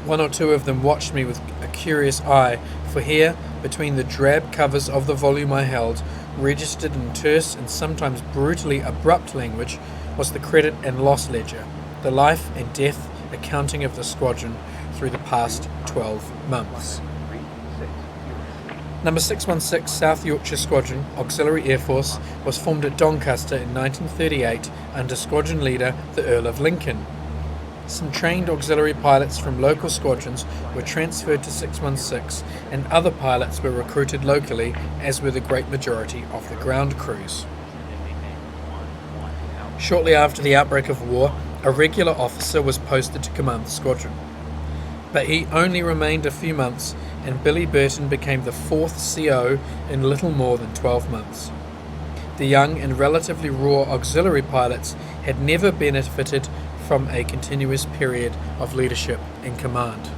One or two of them watched me with a curious eye, for here, between the drab covers of the volume I held, registered in terse and sometimes brutally abrupt language, was the credit and loss ledger, the life and death accounting of the squadron through the past 12 months. Number 616 South Yorkshire Squadron, Auxiliary Air Force, was formed at Doncaster in 1938 under squadron leader the Earl of Lincoln. Some trained auxiliary pilots from local squadrons were transferred to 616 and other pilots were recruited locally, as were the great majority of the ground crews. Shortly after the outbreak of war, a regular officer was posted to command the squadron. But he only remained a few months, and Billy Burton became the 4th CO in little more than 12 months. The young and relatively raw auxiliary pilots had never benefited from a continuous period of leadership and command.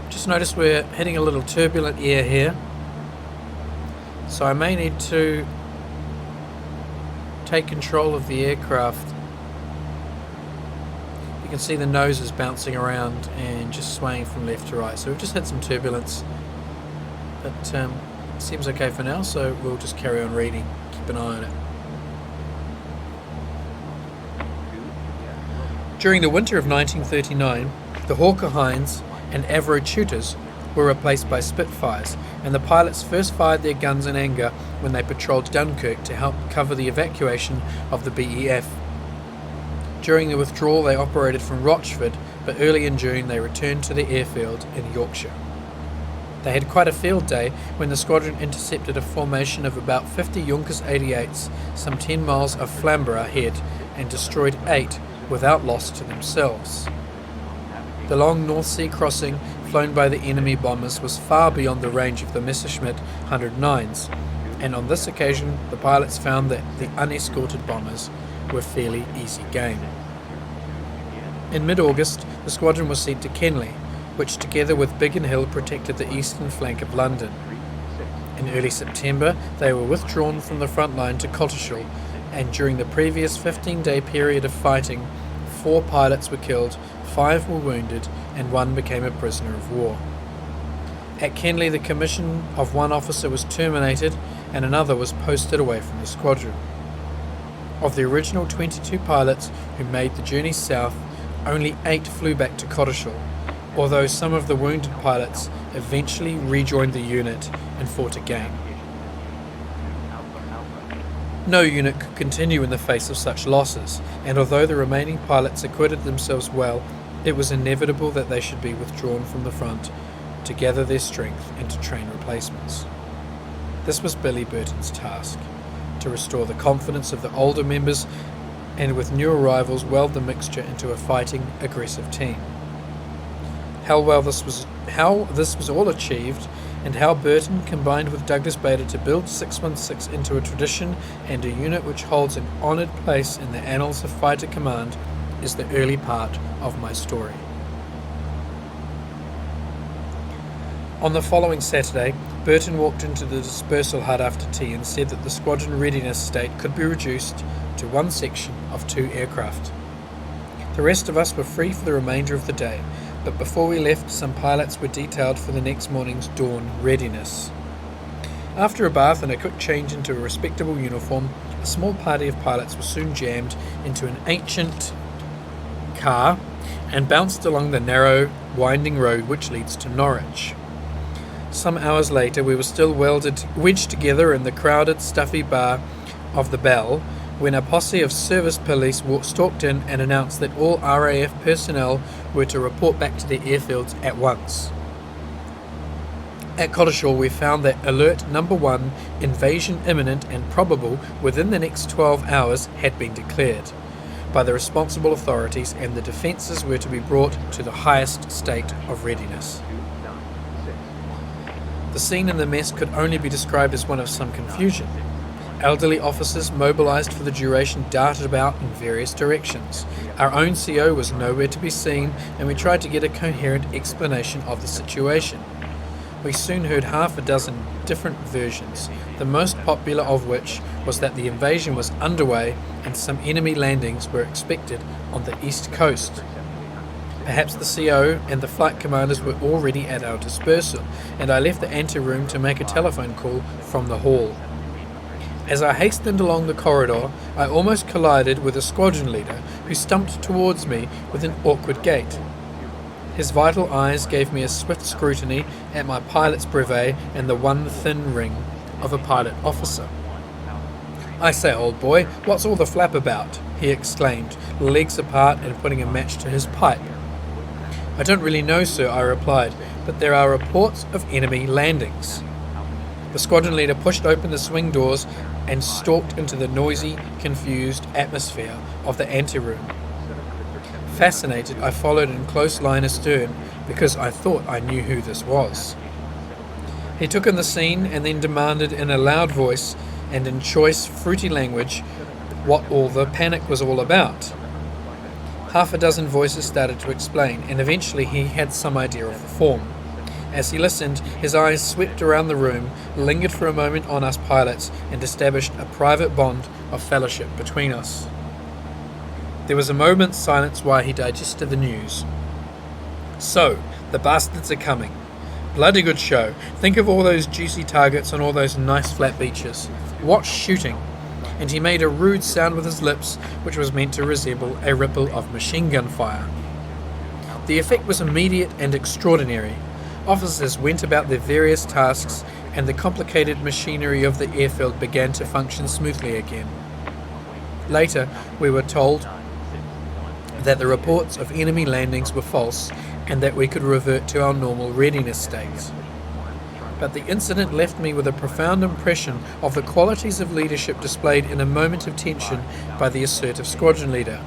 Just notice we're hitting a little turbulent air here, so I may need to take control of the aircraft. You can see the nose is bouncing around and just swaying from left to right, so we've just had some turbulence, but it seems okay for now, so we'll just carry on reading, keep an eye on it. During the winter of 1939, the Hawker Hinds and Avro Tutors were replaced by Spitfires, and the pilots first fired their guns in anger when they patrolled Dunkirk to help cover the evacuation of the BEF. During the withdrawal they operated from Rochford, but early in June they returned to the airfield in Yorkshire. They had quite a field day when the squadron intercepted a formation of about 50 Junkers 88s some 10 miles of Flamborough Head and destroyed 8 without loss to themselves. The long North Sea crossing flown by the enemy bombers was far beyond the range of the Messerschmitt 109s, and on this occasion the pilots found that the unescorted bombers were fairly easy game. In mid-August, the squadron was sent to Kenley, which together with Biggin Hill protected the eastern flank of London. In early September, they were withdrawn from the front line to Cotteshall, and during the previous 15-day period of fighting, 4 pilots were killed, 5 were wounded, and 1 became a prisoner of war. At Kenley, the commission of 1 officer was terminated, and another was posted away from the squadron. Of the original 22 pilots who made the journey south, only 8 flew back to Cotteshall, although some of the wounded pilots eventually rejoined the unit and fought again. No unit could continue in the face of such losses, and although the remaining pilots acquitted themselves well, it was inevitable that they should be withdrawn from the front to gather their strength and to train replacements. This was Billy Burton's task, to restore the confidence of the older members and with new arrivals weld the mixture into a fighting, aggressive team. How this was all achieved, and how Burton combined with Douglas Bader to build 616 into a tradition and a unit which holds an honoured place in the annals of fighter command, is the early part of my story. On the following Saturday, Burton walked into the dispersal hut after tea and said that the squadron readiness state could be reduced to one section of 2 aircraft. The rest of us were free for the remainder of the day, but before we left, some pilots were detailed for the next morning's dawn readiness. After a bath and a quick change into a respectable uniform, a small party of pilots was soon jammed into an ancient car and bounced along the narrow, winding road which leads to Norwich. Some hours later, we were still wedged together in the crowded, stuffy bar of the Bell when a posse of service police stalked in and announced that all RAF personnel were to report back to their airfields at once. At Cotteshaw, we found that Alert Number 1, invasion imminent and probable within the next 12 hours, had been declared by the responsible authorities, and the defences were to be brought to the highest state of readiness. The scene in the mess could only be described as one of some confusion. Elderly officers mobilised for the duration darted about in various directions. Our own CO was nowhere to be seen, and we tried to get a coherent explanation of the situation. We soon heard half a dozen different versions, the most popular of which was that the invasion was underway and some enemy landings were expected on the east coast. Perhaps the CO and the flight commanders were already at our dispersal, and I left the anteroom to make a telephone call from the hall. As I hastened along the corridor, I almost collided with a squadron leader who stumped towards me with an awkward gait. His vital eyes gave me a swift scrutiny at my pilot's brevet and the one thin ring of a pilot officer. "I say, old boy, what's all the flap about?" he exclaimed, legs apart and putting a match to his pipe. "I don't really know, sir," I replied, "but there are reports of enemy landings." The squadron leader pushed open the swing doors and stalked into the noisy, confused atmosphere of the anteroom. Fascinated, I followed in close line astern because I thought I knew who this was. He took in the scene and then demanded in a loud voice and in choice, fruity language what all the panic was all about. Half a dozen voices started to explain, and eventually he had some idea of the form. As he listened, his eyes swept around the room, lingered for a moment on us pilots, and established a private bond of fellowship between us. There was a moment's silence while he digested the news. "So, the bastards are coming. Bloody good show. Think of all those juicy targets on all those nice flat beaches. What shooting!" And he made a rude sound with his lips, which was meant to resemble a ripple of machine gun fire. The effect was immediate and extraordinary. Officers went about their various tasks, and the complicated machinery of the airfield began to function smoothly again. Later, we were told that the reports of enemy landings were false, and that we could revert to our normal readiness states. But the incident left me with a profound impression of the qualities of leadership displayed in a moment of tension by the assertive squadron leader.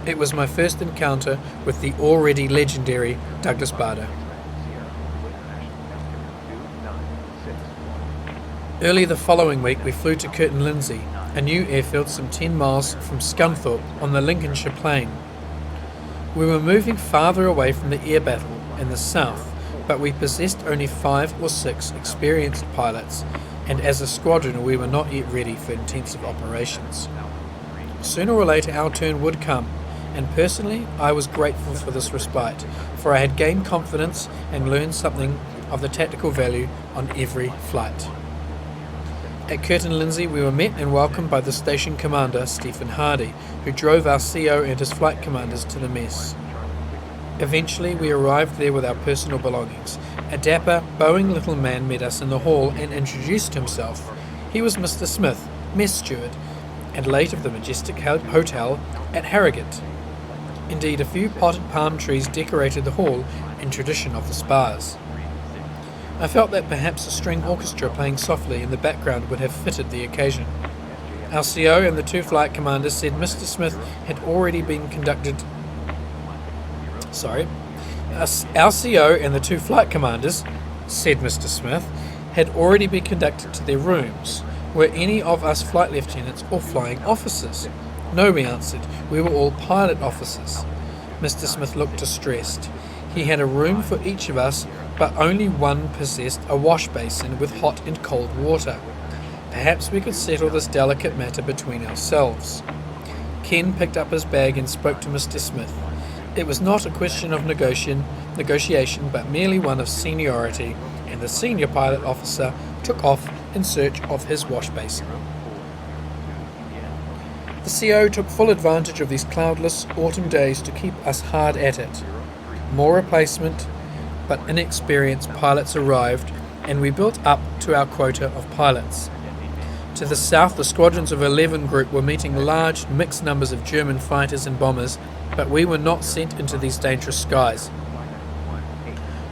It was my first encounter with the already legendary Douglas Bader. Early the following week we flew to Kirton Lindsay, a new airfield some 10 miles from Scunthorpe on the Lincolnshire Plain. We were moving farther away from the air battle in the south, but we possessed only 5 or 6 experienced pilots, and as a squadron we were not yet ready for intensive operations. Sooner or later our turn would come, and personally I was grateful for this respite, for I had gained confidence and learned something of the tactical value on every flight. At Kirton Lindsay we were met and welcomed by the station commander, Stephen Hardy, who drove our CO and his flight commanders to the mess. Eventually we arrived there with our personal belongings. A dapper, bowing little man met us in the hall and introduced himself. He was Mr. Smith, mess steward, and late of the Majestic Hotel at Harrogate. Indeed, a few potted palm trees decorated the hall in tradition of the spas. I felt that perhaps a string orchestra playing softly in the background would have fitted the occasion. Our CO and the 2 flight commanders said Mr. Smith had already been conducted. Our CO and the 2 flight commanders, said Mr. Smith, had already been conducted to their rooms. Were any of us flight lieutenants or flying officers? No, we answered. We were all pilot officers. Mr. Smith looked distressed. He had a room for each of us, but only one possessed a wash basin with hot and cold water. Perhaps we could settle this delicate matter between ourselves. Ken picked up his bag and spoke to Mr. Smith. It was not a question of negotiation, but merely one of seniority, and the senior pilot officer took off in search of his wash basin. The CO took full advantage of these cloudless autumn days to keep us hard at it. More replacement, but inexperienced pilots arrived, and we built up to our quota of pilots. To the south, the squadrons of 11 group were meeting large, mixed numbers of German fighters and bombers, but we were not sent into these dangerous skies.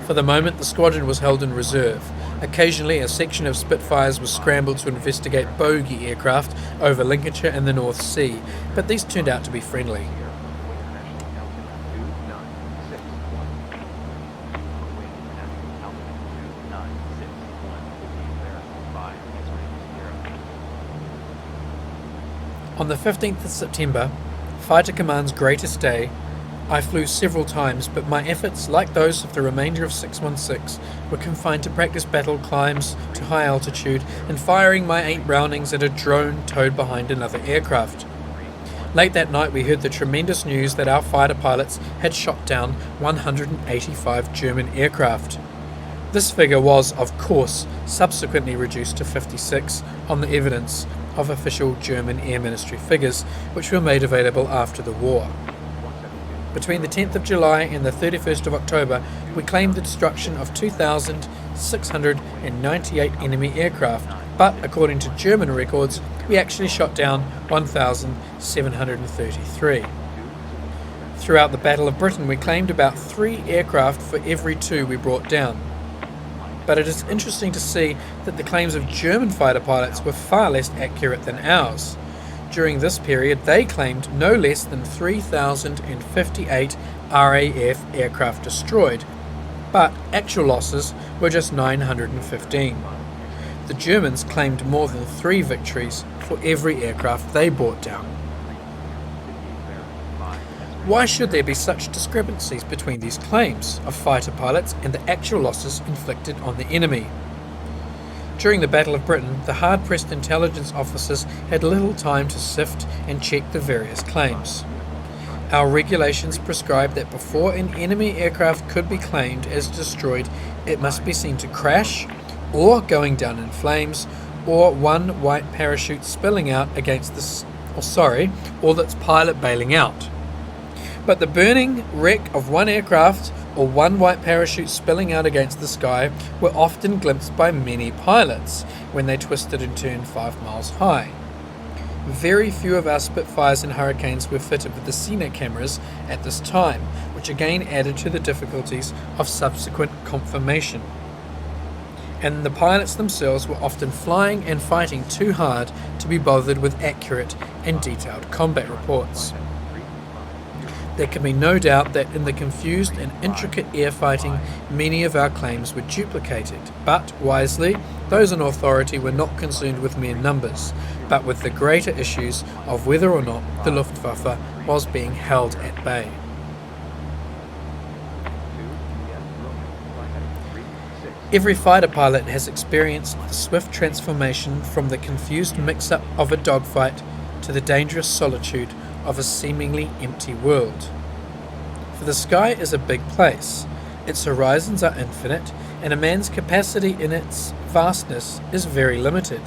For the moment, the squadron was held in reserve. Occasionally, a section of Spitfires was scrambled to investigate bogey aircraft over Lincolnshire and the North Sea, but these turned out to be friendly. On the 15th of September, Fighter Command's greatest day, I flew several times, but my efforts, like those of the remainder of 616, were confined to practice battle climbs to high altitude and firing my 8 Brownings at a drone towed behind another aircraft. Late that night we heard the tremendous news that our fighter pilots had shot down 185 German aircraft. This figure was, of course, subsequently reduced to 56 on the evidence of official German Air Ministry figures, which were made available after the war. Between the 10th of July and the 31st of October, we claimed the destruction of 2,698 enemy aircraft, but according to German records, we actually shot down 1,733. Throughout the Battle of Britain, we claimed about 3 aircraft for every 2 we brought down. But it is interesting to see that the claims of German fighter pilots were far less accurate than ours. During this period, they claimed no less than 3,058 RAF aircraft destroyed, but actual losses were just 915. The Germans claimed more than 3 victories for every aircraft they brought down. Why should there be such discrepancies between these claims of fighter pilots and the actual losses inflicted on the enemy? During the Battle of Britain, the hard-pressed intelligence officers had little time to sift and check the various claims. Our regulations prescribed that before an enemy aircraft could be claimed as destroyed, it must be seen to crash, or going down in flames, or one white parachute spilling out against or its pilot bailing out. But the burning wreck of one aircraft or one white parachute spilling out against the sky were often glimpsed by many pilots when they twisted and turned 5 miles high. Very few of our Spitfires and Hurricanes were fitted with the Cine cameras at this time, which again added to the difficulties of subsequent confirmation. And the pilots themselves were often flying and fighting too hard to be bothered with accurate and detailed combat reports. There can be no doubt that in the confused and intricate air fighting, many of our claims were duplicated, but, wisely, those in authority were not concerned with mere numbers, but with the greater issues of whether or not the Luftwaffe was being held at bay. Every fighter pilot has experienced the swift transformation from the confused mix-up of a dogfight to the dangerous solitude of a seemingly empty world. For the sky is a big place, its horizons are infinite, and a man's capacity in its vastness is very limited.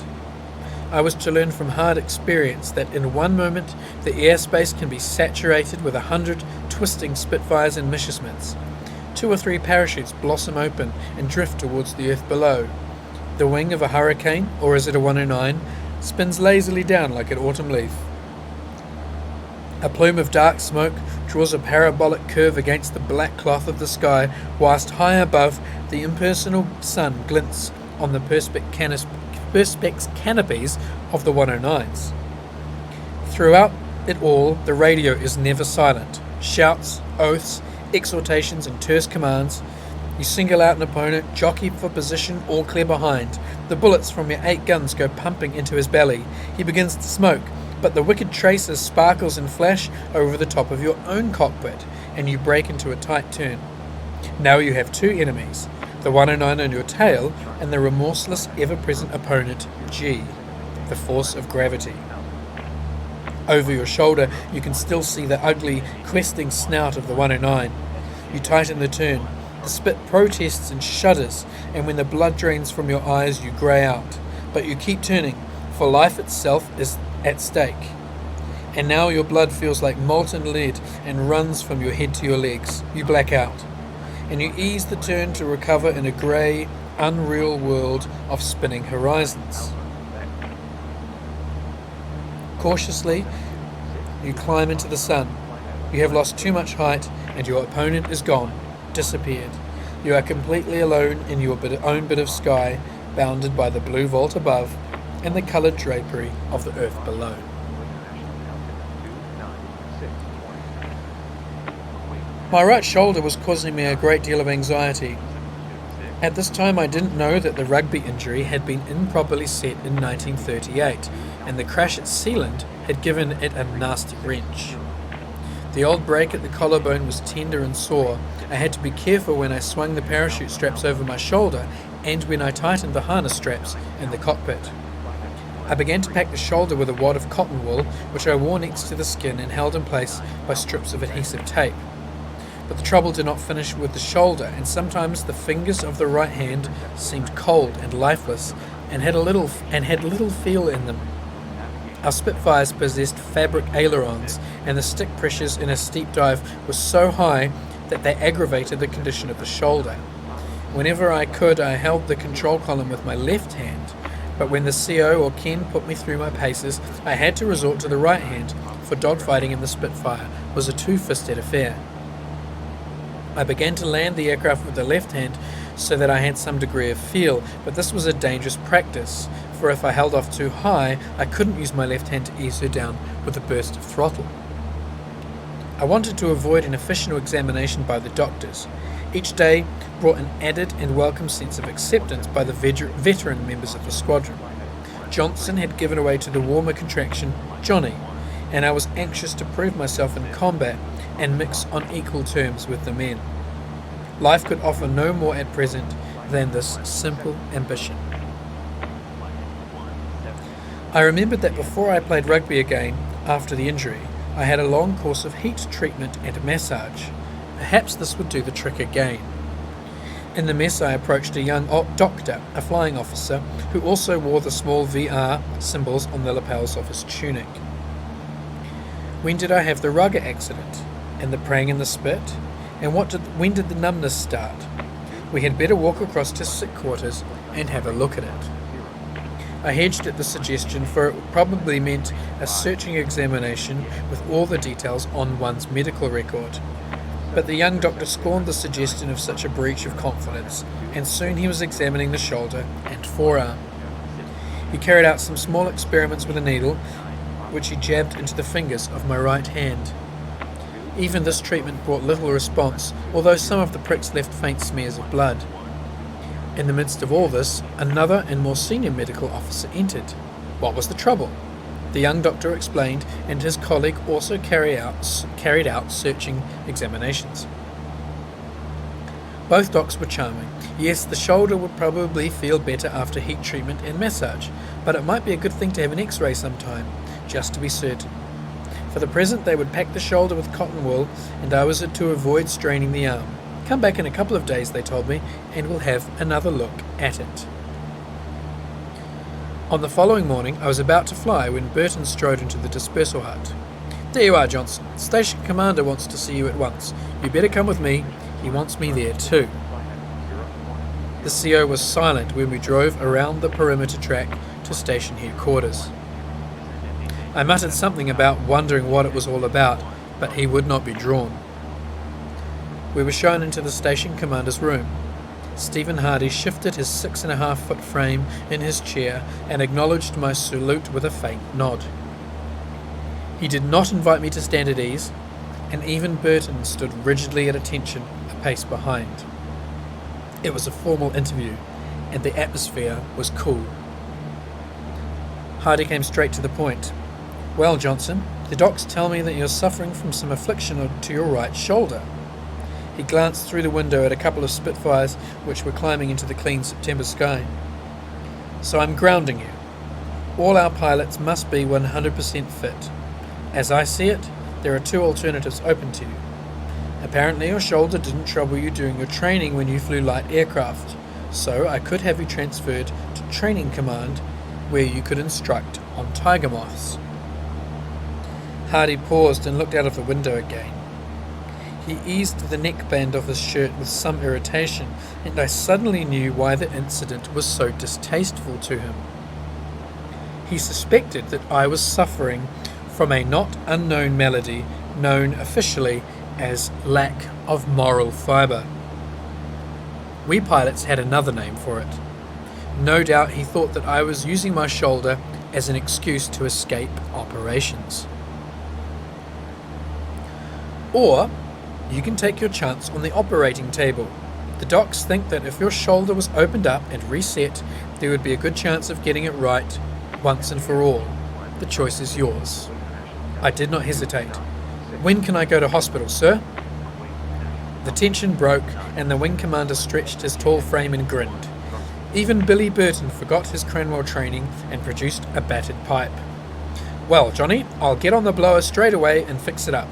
I was to learn from hard experience that in one moment the airspace can be saturated with 100 twisting Spitfires and Messerschmitts. 2 or 3 parachutes blossom open and drift towards the earth below. The wing of a Hurricane, or is it a 109, spins lazily down like an autumn leaf. A plume of dark smoke draws a parabolic curve against the black cloth of the sky, whilst high above the impersonal sun glints on the perspex canopies of the 109s. Throughout it all, the radio is never silent. Shouts, oaths, exhortations and terse commands. You single out an opponent, jockey for position, all clear behind. The bullets from your 8 guns go pumping into his belly. He begins to smoke, but the wicked tracer sparkles and flash over the top of your own cockpit, and you break into a tight turn. Now you have 2 enemies, the 109 on your tail, and the remorseless, ever-present opponent, G, the force of gravity. Over your shoulder, you can still see the ugly, questing snout of the 109. You tighten the turn. The spit protests and shudders, and when the blood drains from your eyes, you grey out. But you keep turning, for life itself is at stake. And now your blood feels like molten lead and runs from your head to your legs. You black out, and you ease the turn to recover in a grey, unreal world of spinning horizons. Cautiously, you climb into the sun. You have lost too much height, and your opponent is gone, disappeared. You are completely alone in your own bit of sky, bounded by the blue vault above and the coloured drapery of the earth below. My right shoulder was causing me a great deal of anxiety. At this time I didn't know that the rugby injury had been improperly set in 1938, and the crash at Sealand had given it a nasty wrench. The old break at the collarbone was tender and sore. I had to be careful when I swung the parachute straps over my shoulder and when I tightened the harness straps in the cockpit. I began to pack the shoulder with a wad of cotton wool, which I wore next to the skin and held in place by strips of adhesive tape. But the trouble did not finish with the shoulder, and sometimes the fingers of the right hand seemed cold and lifeless and had little feel in them. Our Spitfires possessed fabric ailerons, and the stick pressures in a steep dive were so high that they aggravated the condition of the shoulder. Whenever I could, I held the control column with my left hand, but when the CO or Ken put me through my paces, I had to resort to the right hand, for dogfighting in the Spitfire was a two-fisted affair. I began to land the aircraft with the left hand so that I had some degree of feel, but this was a dangerous practice, for if I held off too high, I couldn't use my left hand to ease her down with a burst of throttle. I wanted to avoid an official examination by the doctors. Each day brought an added and welcome sense of acceptance by the veteran members of the squadron. Johnson had given away to the warmer contraction, Johnnie, and I was anxious to prove myself in combat and mix on equal terms with the men. Life could offer no more at present than this simple ambition. I remembered that before I played rugby again, after the injury, I had a long course of heat treatment and massage. Perhaps this would do the trick again. In the mess I approached a young doctor, a flying officer, who also wore the small VR symbols on the lapels of his tunic. When did I have the rugger accident? And the prang in the spit? And when did the numbness start? We had better walk across to sick quarters and have a look at it. I hedged at the suggestion, for it probably meant a searching examination with all the details on one's medical record. But the young doctor scorned the suggestion of such a breach of confidence, and soon he was examining the shoulder and forearm. He carried out some small experiments with a needle, which he jabbed into the fingers of my right hand. Even this treatment brought little response, although some of the pricks left faint smears of blood. In the midst of all this, another and more senior medical officer entered. What was the trouble? The young doctor explained, and his colleague also carried out searching examinations. Both docs were charming. Yes, the shoulder would probably feel better after heat treatment and massage, but it might be a good thing to have an X-ray sometime, just to be certain. For the present they would pack the shoulder with cotton wool, and I was to avoid straining the arm. Come back in a couple of days, they told me, and we'll have another look at it. On the following morning I was about to fly when Batin strode into the dispersal hut. "There you are, Johnson. Station Commander wants to see you at once. You better come with me. He wants me there too." The CO was silent when we drove around the perimeter track to station headquarters. I muttered something about wondering what it was all about, but he would not be drawn. We were shown into the station commander's room. Stephen Hardy shifted his 6.5-foot frame in his chair and acknowledged my salute with a faint nod. He did not invite me to stand at ease, and even Batin stood rigidly at attention a pace behind. It was a formal interview, and the atmosphere was cool. Hardy came straight to the point. "Well, Johnson, the docs tell me that you're suffering from some affliction to your right shoulder. He glanced through the window at a couple of Spitfires which were climbing into the clean September sky. So I'm grounding you. All our pilots must be 100% fit. As I see it, there are two alternatives open to you. Apparently your shoulder didn't trouble you during your training when you flew light aircraft, so I could have you transferred to Training Command where you could instruct on tiger moths. Hardy paused and looked out of the window again. He eased the neckband of his shirt with some irritation, and I suddenly knew why the incident was so distasteful to him. He suspected that I was suffering from a not unknown malady known officially as lack of moral fibre. We pilots had another name for it. No doubt he thought that I was using my shoulder as an excuse to escape operations. Or you can take your chance on the operating table. The docs think that if your shoulder was opened up and reset, there would be a good chance of getting it right once and for all. The choice is yours. I did not hesitate. When can I go to hospital, sir? The tension broke and the wing commander stretched his tall frame and grinned. Even Billy Burton forgot his Cranwell training and produced a battered pipe. Well, Johnny, I'll get on the blower straight away and fix it up.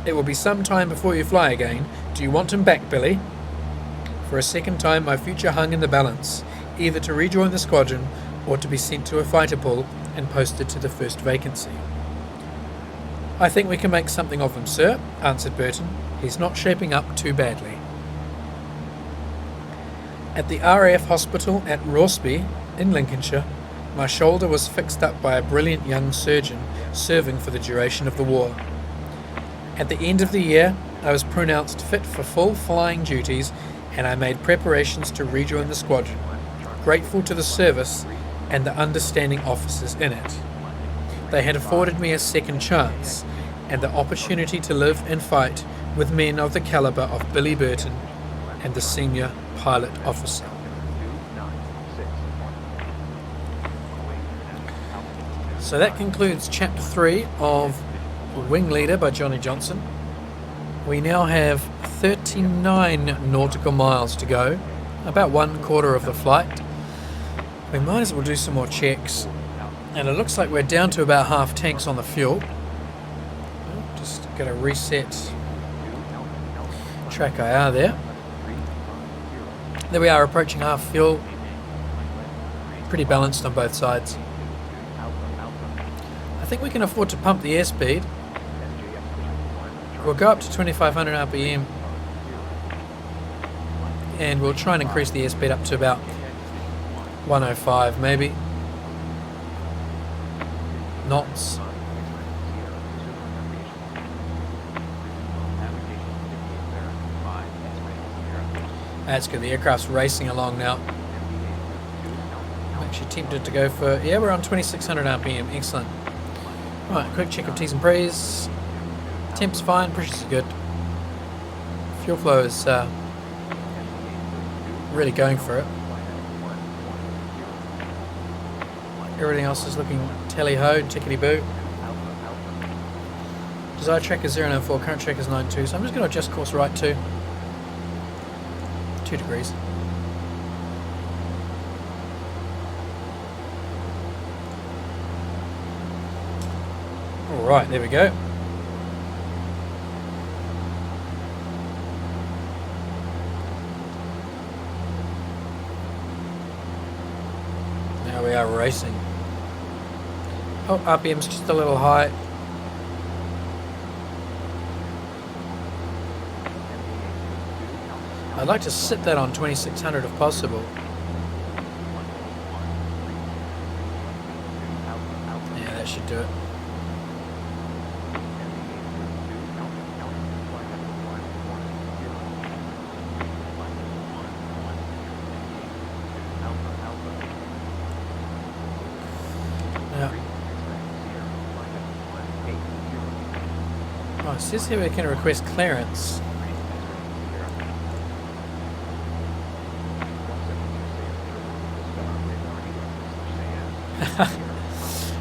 It will be some time before you fly again. Do you want him back, Billy? For a second time my future hung in the balance, either to rejoin the squadron or to be sent to a fighter pool and posted to the first vacancy. I think we can make something of him, sir, answered Burton. He's not shaping up too badly. At the RAF hospital at Rossby, in Lincolnshire, my shoulder was fixed up by a brilliant young surgeon serving for the duration of the war. At the end of the year, I was pronounced fit for full flying duties and I made preparations to rejoin the squadron, grateful to the service and the understanding officers in it. They had afforded me a second chance and the opportunity to live and fight with men of the calibre of Billy Burton and the senior pilot officer. So that concludes Chapter 3 of Wing Leader by Johnny Johnson. We now have 39 nautical miles to go, about 1/4 of the flight. We might as well do some more checks, and it looks like we're down to about half tanks on the fuel. Just going to reset track IR there. There we are, approaching half fuel. Pretty balanced on both sides. I think we can afford to pump the airspeed. We'll go up to 2500 RPM and we'll try and increase the airspeed up to about 105 maybe knots. That's good, the aircraft's racing along now. I'm actually tempted to go for, yeah, we're on 2600 RPM, excellent. Right, quick check of T's and P's. Temp's fine, pressure's good. Fuel flow is really going for it. Everything else is looking tally-ho, tickety-boo. Desired track is 094, current track is 92, so I'm just going to adjust course right to 2 degrees. Alright, there we go. Now we are racing. Oh, RPM's just a little high. I'd like to sit that on 2600 if possible. Yeah, that should do it. Oh, it says here we can request clearance.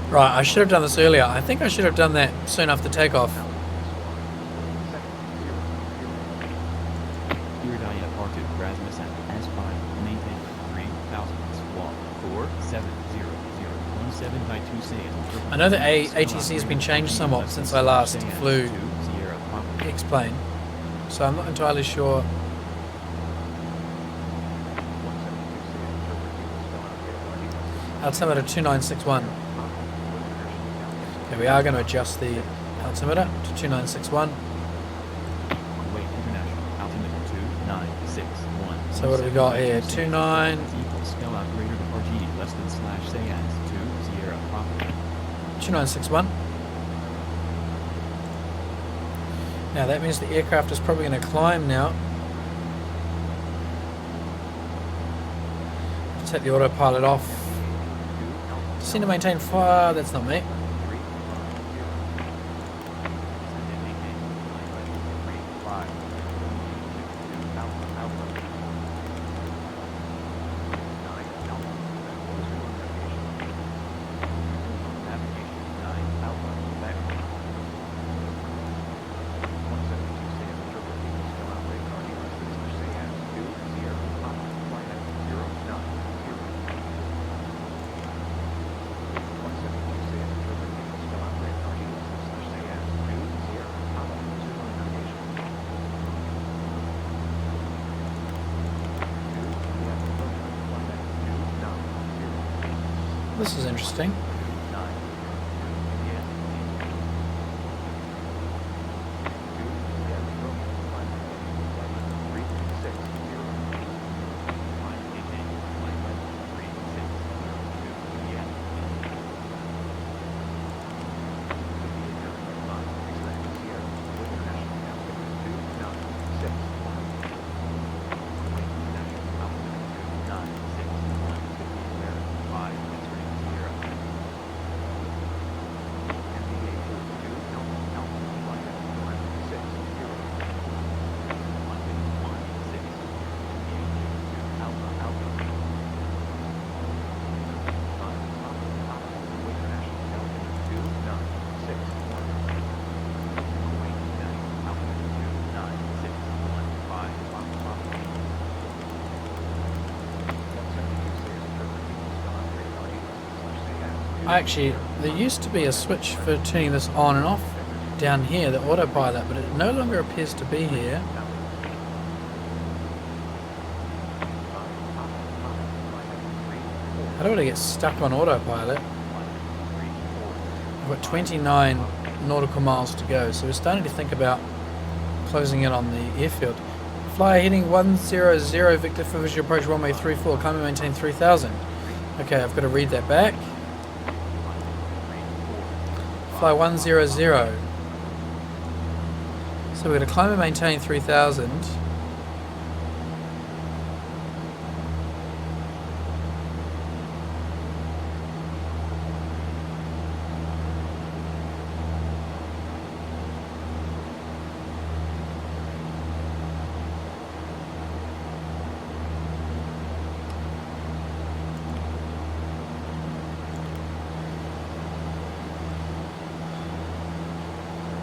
Right, I should have done this earlier. I think I should have done that soon after takeoff. 17 by 2 say as interpreted. I know that Spell out ATC has been greater than changed RG somewhat less than since I slash last say as flew 2 Sierra Papa. Xplane, so I'm not entirely sure. Altimeter 2961. Okay, we are going to adjust the altimeter to 2961. Kuwait International altimeter 2961. So what do we got here? 29. Equals spell out greater than RG less than slash say as 2 Sierra Papa. 2961. Now that means the aircraft is probably going to climb now. Take the autopilot off. Just need to maintain fire. That's not me. This is interesting. Actually, there used to be a switch for turning this on and off down here, the autopilot, but it no longer appears to be here. I don't want to get stuck on autopilot. I've got 29 nautical miles to go, so we're starting to think about closing in on the airfield. Flyer heading 100 Victor for visual approach runway 34, climb and maintain 3000. Okay, I've got to read that back. Fly 100. So we're going to climb and maintain 3000.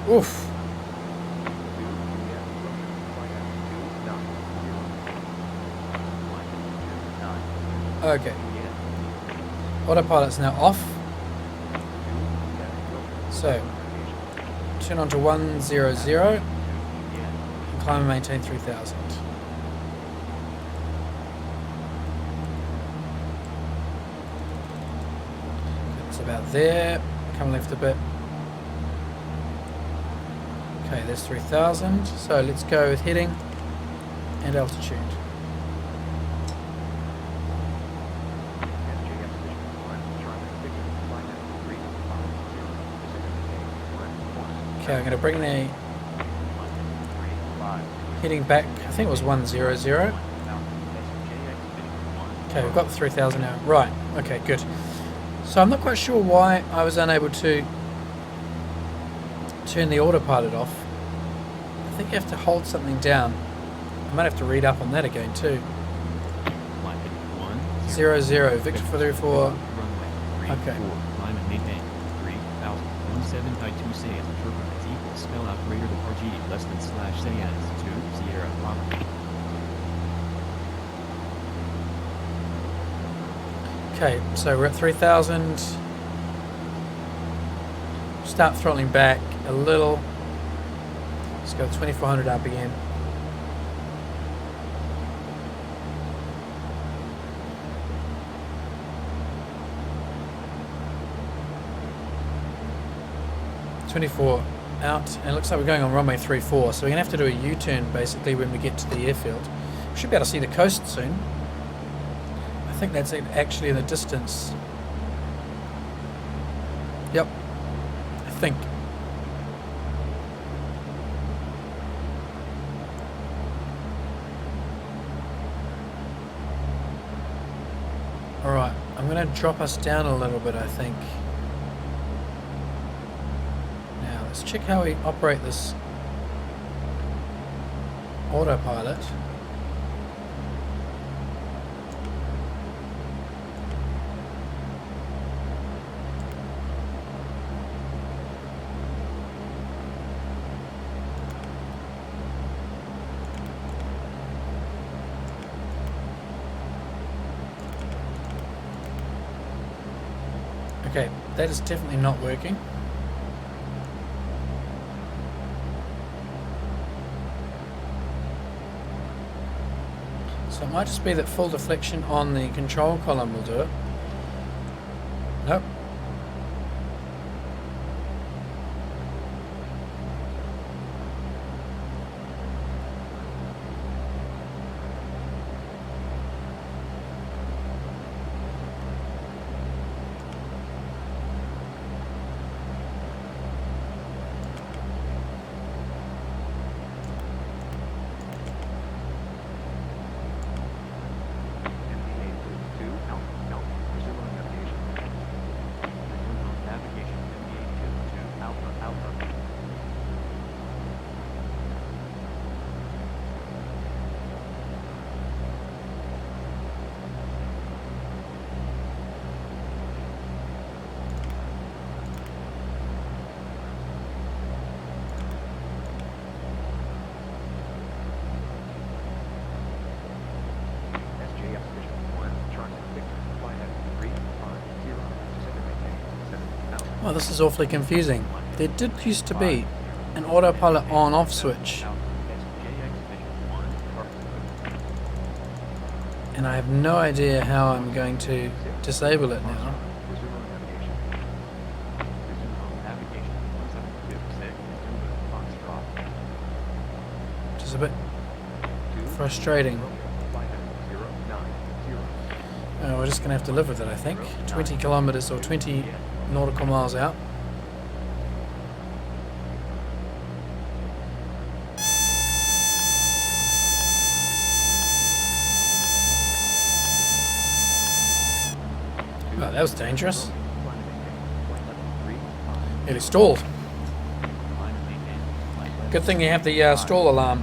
Oof. Okay. Autopilot's now off. So, turn on to 100 and climb and maintain 3000. It's about there. Come left a bit. Okay, there's 3000. So let's go with heading and altitude. Okay, I'm going to bring the heading back. I think it was 100. Okay, we've got the 3000 now. Right, okay, good. So I'm not quite sure why I was unable to turn the autopilot off. I think you have to hold something down. I might have to read up on that again too. 00 Victor for 34. Okay. Climb and maintain 3000. 17 by 2 say as interpreted as equals spell out greater than RG less than slash say as 2 Sierra Papa. Okay, so we're at 3,000. Start throttling back a little. Let's go 2400 RPM. .24 out, and it looks like we're going on runway 34, so we're going to have to do a U-turn basically when we get to the airfield. We should be able to see the coast soon. I think that's actually in the distance. Yep, I think. Alright, I'm going to drop us down a little bit, I think. Now, let's check how we operate this autopilot. Okay, that is definitely not working. So it might just be that full deflection on the control column will do it. Nope. Oh, this is awfully confusing. There did used to be an autopilot on-off switch, and I have no idea how I'm going to disable it now. Which is a bit frustrating. We're just going to have to live with it, I think. 20 kilometers or 20 nautical miles out. Oh, that was dangerous. Nearly stalled. Good thing you have the stall alarm.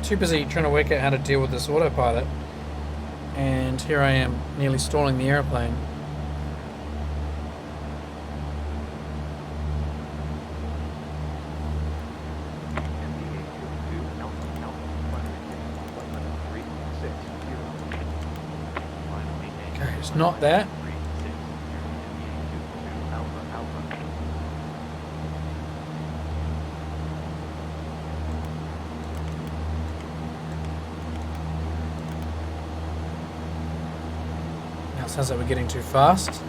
Too busy trying to work out how to deal with this autopilot. And here I am, nearly stalling the airplane. Okay, it's not that. Now it sounds like we're getting too fast.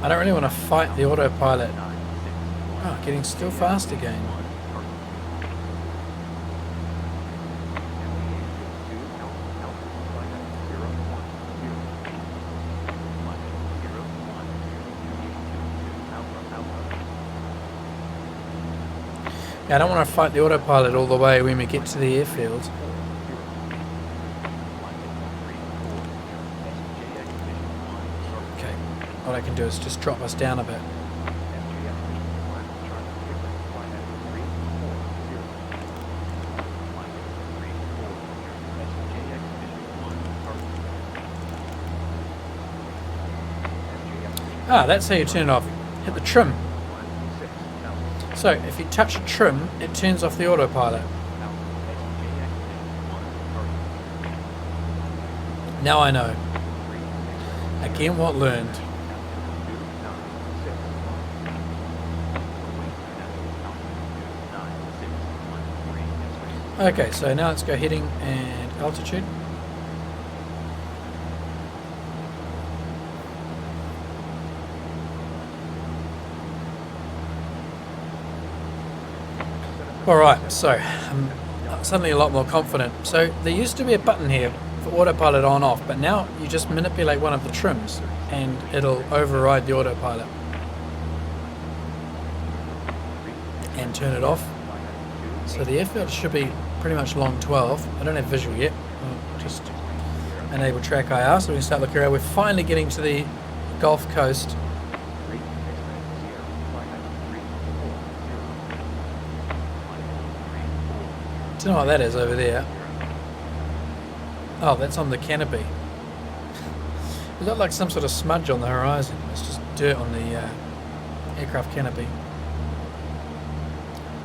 I don't really want to fight the autopilot. Oh, getting still fast again. Yeah, I don't want to fight the autopilot all the way when we get to the airfield. Okay, what I can do is just drop us down a bit. Ah, that's how you turn it off. Hit the trim. 16,000. So if you touch trim, it turns off the autopilot. Now I know. Again, what learned. Okay, so now let's go heading and altitude. Alright, so I'm suddenly a lot more confident. So there used to be a button here for autopilot on off, but now you just manipulate one of the trims and it'll override the autopilot and turn it off. So the airfield should be pretty much long 12. I don't have visual yet. I'll just enable track IR so we can start looking around. We're finally getting to the Gulf Coast. Don't know what that is over there. Oh, that's on the canopy. It looked like some sort of smudge on the horizon. It's just dirt on the aircraft canopy.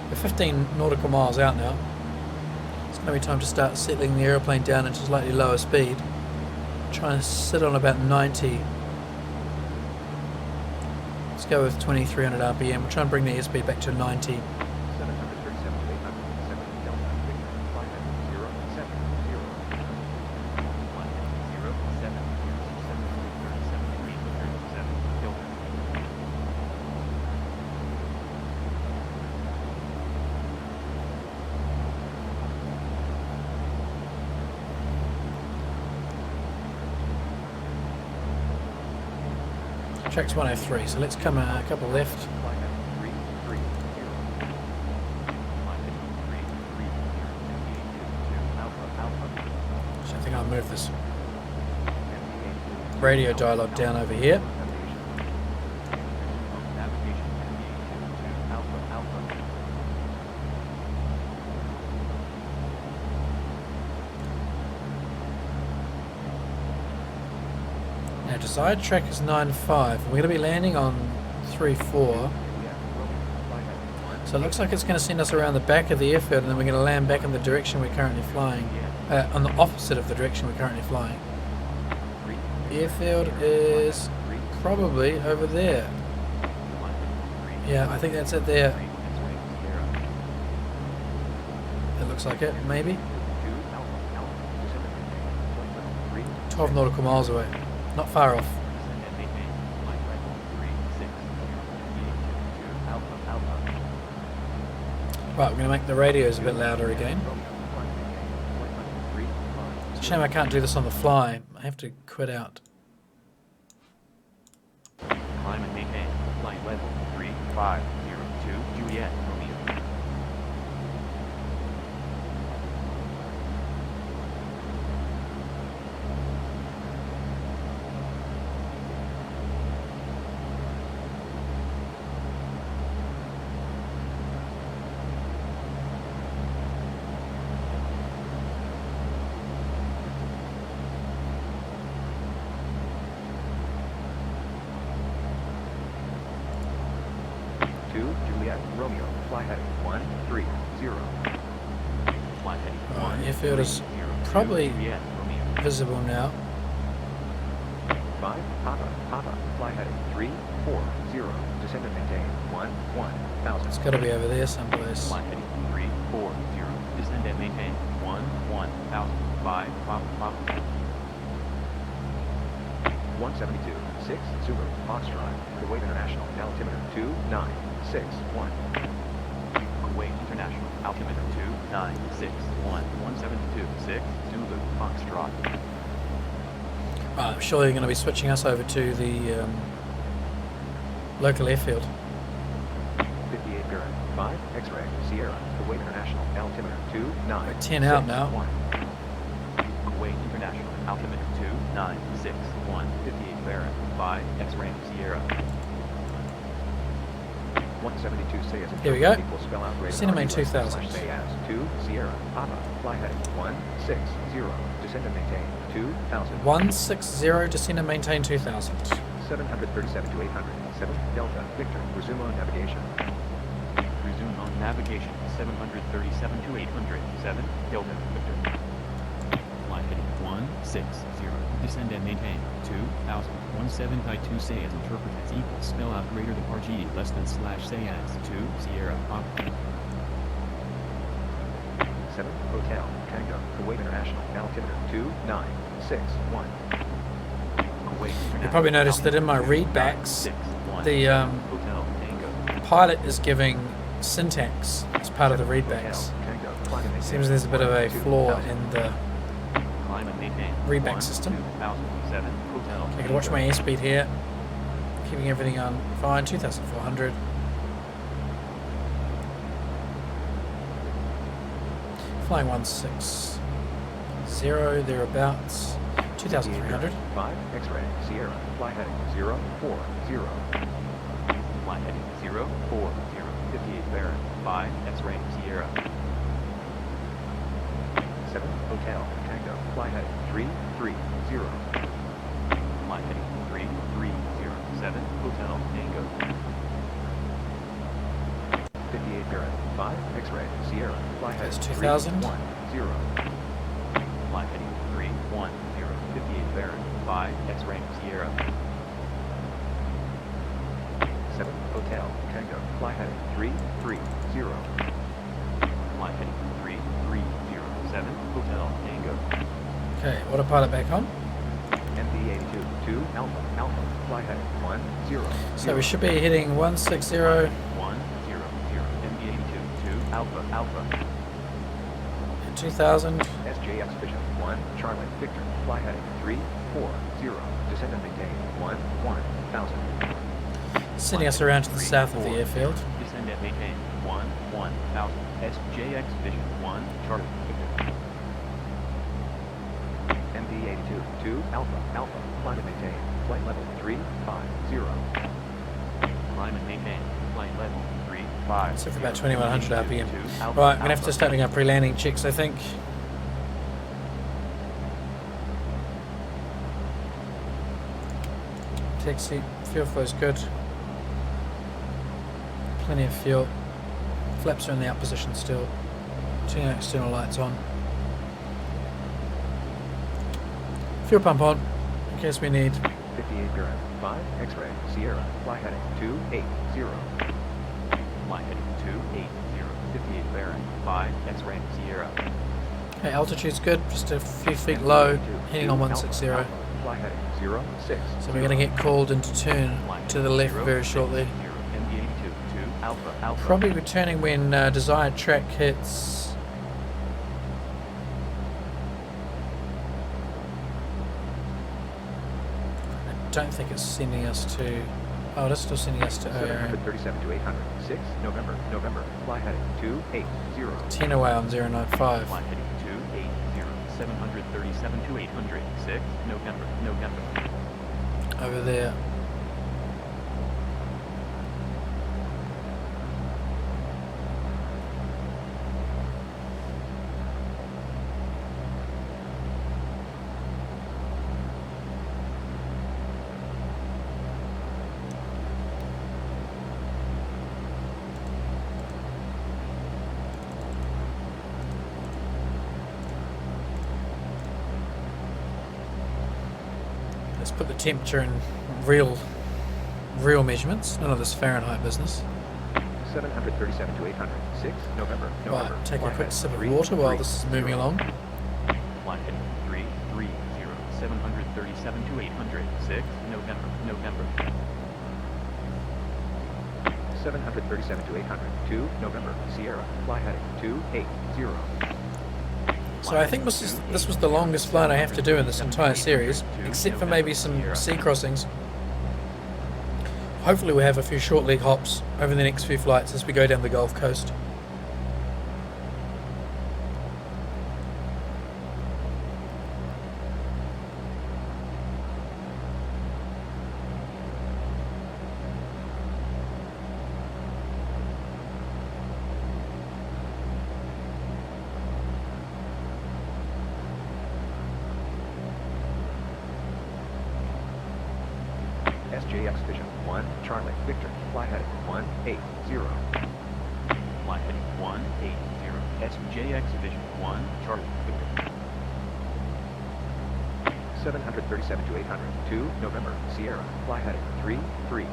We're 15 nautical miles out now. It's going to be time to start settling the aeroplane down into slightly lower speed. Trying to sit on about 90. Let's go with 2300 RPM. We'll try and bring the airspeed back to 90. Track's 103, so let's come a couple left. So I think I'll move this radio dialogue down over here. Now desired track is 9.5. We're going to be landing on 3.4. So it looks like it's going to send us around the back of the airfield and then we're going to land back in the direction we're currently flying. On the opposite of the direction we're currently flying. The airfield is probably over there. Yeah, I think that's it there. It looks like it, maybe. 12 nautical miles away. Not far off. Right, we're going to make the radios a bit louder again. It's a shame I can't do this on the fly. I have to quit out. Climb and maintain flight level 3502 Juliet Romeo. Juliet Romeo, fly heading 130. Flight heading Right, airfield is probably Juliet Romeo. visible now. 5 Papa, fly heading 340. Descend and maintain 11,000. It's got to be over there someplace. Flight heading 340. Descend and maintain 11,000. 5 Papa. 172, 6 Zulu, Foxtrot, Kuwait International, altimeter 2961. Kuwait International, altimeter 2961. 172, 6 Zulu, Foxtrot. Right, I'm sure they're going to be switching us over to the local airfield. 58 Baron, 5 X-ray, Sierra, Kuwait International, altimeter 2961. We're 10 out now. Kuwait International, altimeter 2961. 58 Baron, 5 X-ray, Sierra. 172, say as Here we go. equal spell out grade Cinnamon RD 2000. Say as 2 Sierra, Papa, fly heading 160, descend and maintain 2000. 160, descend and maintain 2000. 737 to 800. 7 Delta Victor. Resume on navigation. Resume on navigation. 737 to 800. 7 Delta Victor. Flight heading 160. Descend and maintain 2000. 17 say as interpret as equals spell out greater than RG less than slash say as 2 Sierra Pop. 7 Hotel Tango Kuwait International. Altimeter 2961. You probably noticed that in my readbacks, the Hotel Tango. pilot is giving syntax as part of the readbacks. Seems there's a bit of a flaw in the Climb and maintain readback system. 2007 Hotel. I can watch my airspeed here, keeping everything on fine. 2,400. Flying 160 thereabouts. 2,300. 5 X-ray Sierra. Fly heading 040. Fly heading 040. 58 Baron. 5 X-ray Sierra. 7 Hotel Tango. Fly heading 330. Fly heading 330. 7 Hotel Tango. 58 Baron. 5 X-ray Sierra. Fly heading That's 2,000. 310. Fly heading 310. 58 Baron. 5 X-ray Sierra. 7 Hotel Tango. Fly heading 330. Fly heading 330. 7 Hotel Tango. Okay, autopilot back on. MD82 2 Alpha Alpha. Fly heading 10. So we should be hitting 160. 100. MD82 2 Alpha Alpha. 2,000. SJX Vision 1 Charlie Victor. Fly heading 340. Descend and maintain 1000. Sending us around to the south of the airfield. Descend and maintain 1000. SJX Vision 1 Charlie Victor. MD82 2 Alpha Alpha. Climb and maintain. Flight level 350. Climb and maintain. Flight level 350. So for about 2,100 RPM. Alpha, Right, I'm going to have Alpha. to start doing our pre-landing checks, I think. Taxi, fuel flow's good. Plenty of fuel. Flaps are in the up position still. Turning our external lights on. Fuel pump on, in case we need. 58 Buren 5 X-ray Sierra. Fly heading 280. Fly heading 280. 58 Baron. 5 X-ray Sierra. Okay, altitude's good, just a few feet low, heading on 160. Fly heading 06. So we're going to get called into turn to the left very shortly. MD82 2 Alpha Alpha. Probably returning when desired track hits. I don't think it's sending us to. Oh, it's still sending us to 737 to 800. 6 November. Fly heading 280. 10 away on 095. Fly heading 280. 737 to 800. 6 November. Over there. Let's put the temperature in real measurements. None of this Fahrenheit business. 737 to 800. 6 November. Right, take a Fly quick heading sip of 3, water while 3, this is moving along. Fly heading 330. 737 to 800. 6 November. 737 to 800. 2 November. Sierra. Fly heading 280. So I think this was the longest flight I have to do in this entire series, except for maybe some sea crossings. Hopefully we'll have a few short leg hops over the next few flights as we go down the Gulf Coast. SJX Vision 1, Charlie, Victor, fly heading 180. Fly heading 180. SJX Vision 1, Charlie, Victor. 737 to 800, 2 November, Sierra, fly heading 330.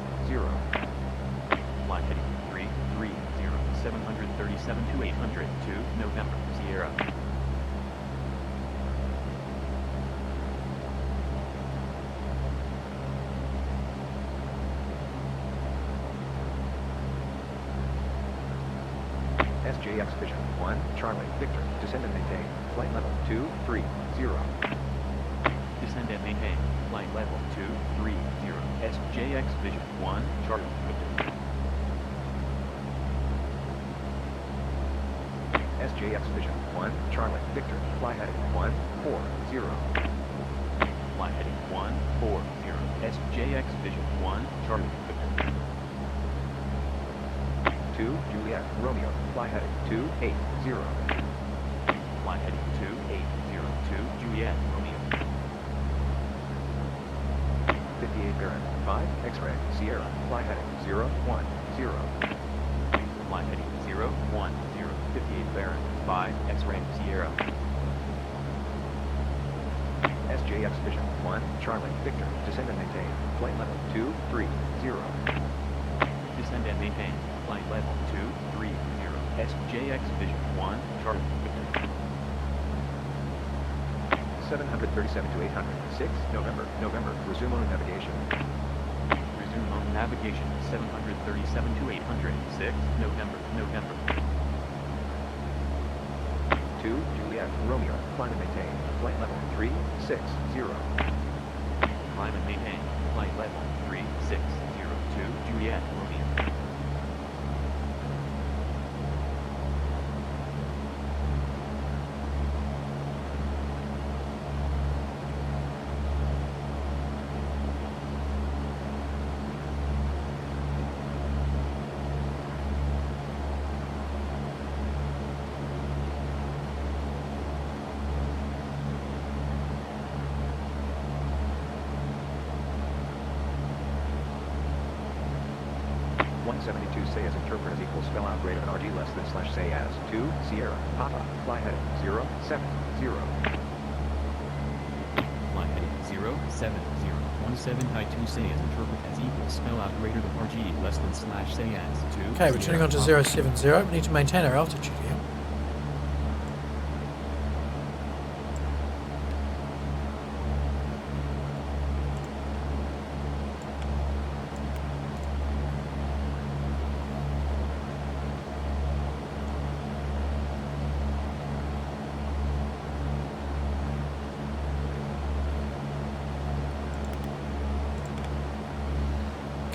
Fly heading 330. 737 to 800, 2 November, Sierra. SJX Vision 1, Charlie, Victor, descend and maintain, flight level 230. Descend and maintain, flight level 230. SJX Vision 1, Charlie, Victor. SJX Vision 1, Charlie, Victor, fly heading 140. Fly heading 140. SJX Vision 1, Charlie, Victor. 2 Juliet, Romeo, fly heading 280. Fly heading 280. 2 Juliet, Romeo. 58 Baron, 5 X-ray, Sierra, fly heading 010. Fly heading 010. 58 Baron, 5 X-ray, Sierra. SJX Vision 1, Charlie, Victor, descend and maintain, flight level 230. Descend and maintain, flight level 230. SJX Vision 1, Charlie, Victor. 737 to 800, 6 November, resume on navigation. Resume on navigation, 737 to 800, 6 November. 2 Juliet, Romeo, climb and maintain, flight level 360. Climb and maintain, flight level 360. 2 Juliet, Romeo. Say as interpret as equals spell out greater than RG less than slash say as 2 Sierra Papa fly heading 070. Fly heading 070. 17 high 2 say as interpret as equals spell out greater than RG less than slash say as 2. Okay, we're turning on to 070. We need to maintain our altitude here.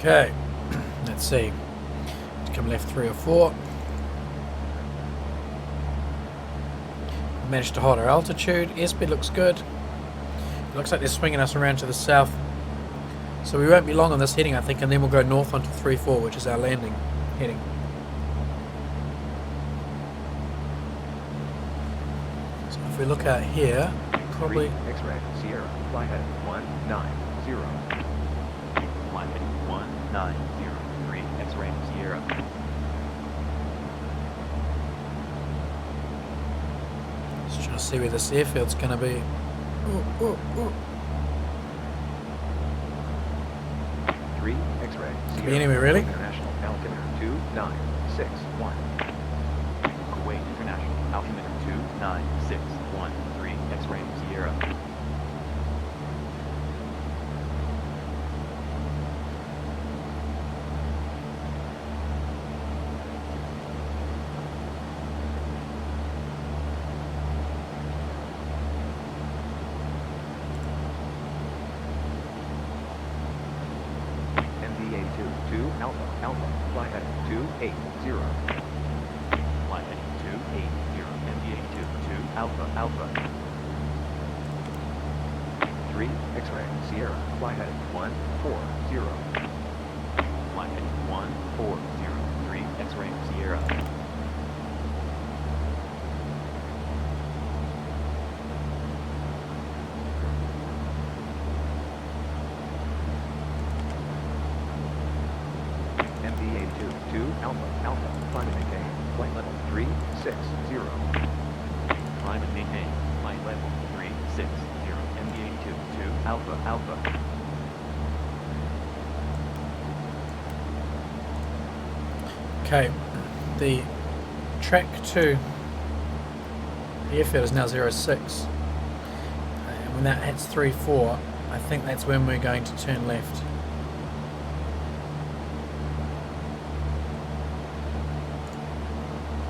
Okay, let's see. Come left 3 or 4. We managed to hold our altitude. Airspeed looks good. It looks like they're swinging us around to the south. So we won't be long on this heading, I think, and then we'll go north onto 3-4, which is our landing heading. So if we look out here, probably... X-ray, Sierra, fly heading 190. Fly heading 190. X-ray, Sierra. Just trying to see where this airfield's going to be. Ooh, ooh, ooh. 3 X-ray, Could be anywhere, really. International altimeter 2961. Kuwait International altimeter 29613. X-ray, Sierra. Alpha, fly heading 280. Fly heading 280. MD82 Alpha. 3 X-ray, Sierra, fly heading 140. Fly heading 140. 3 X-ray, Sierra. 2 Alpha, Alpha, climb and maintain, flight level 360. Climb and maintain, flight level 360, MD82, 2 Alpha, Alpha. Okay, the track to the airfield is now 06. And when that hits 3-4, I think that's when we're going to turn left.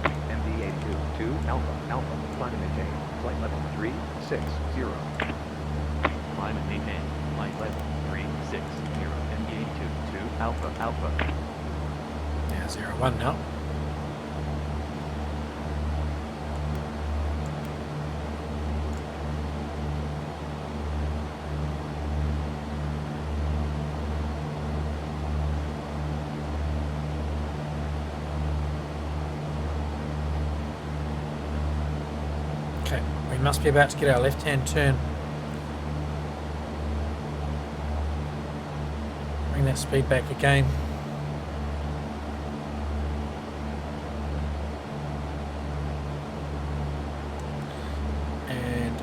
MD82, 2 Alpha, Alpha, climb and maintain, flight level 360. Climb and maintain, flight level 360, MD82, 2 Alpha, Alpha. Yeah, 01 now. Okay, we must be about to get our left-hand turn. Bring that speed back again. And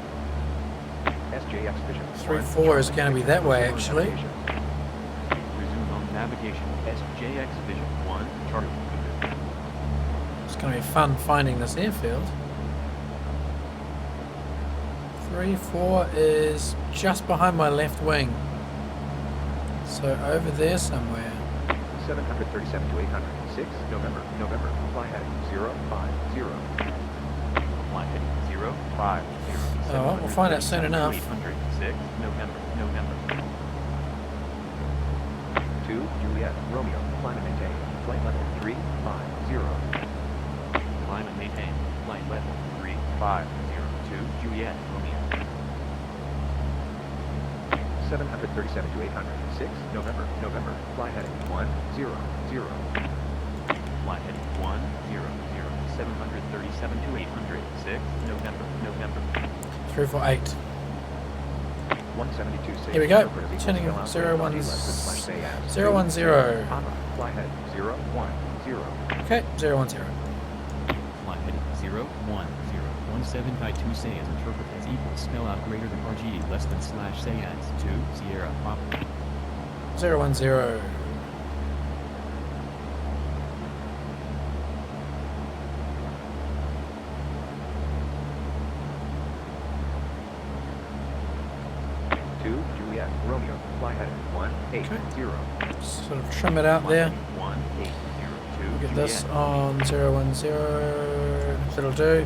SJX vision. 3-4 is going to be that way actually. Resume on navigation, SJX Vision 1, Charlie. It's going to be fun finding this airfield. 3-4 is just behind my left wing. So over there somewhere. 737 to 800, 6 November, November, fly heading 050. Flight heading 050. Oh, well, we'll find out soon enough. 800, 6 November, November. 2 Juliet, Romeo, climb and maintain, flight level 350. Climb and maintain, flight level 350. 2 Juliet, Romeo. 737 to 800, 6 November, November, fly heading 100. Flight heading 100. 737 to 800, 6 November, November. 348. 172 6. Here we go. Interpret as Turning equals spell out 01 less than slash say as 010. Papa, fly heading 010. Okay, 010. Flight heading 010. 172 say as interpret as equals spell out greater than RG less than slash say as 2 Sierra Papa. 010. Juliet, Romeo, fly heading 180. Sort of trim it out there. 180. We'll get this on 010. That'll do.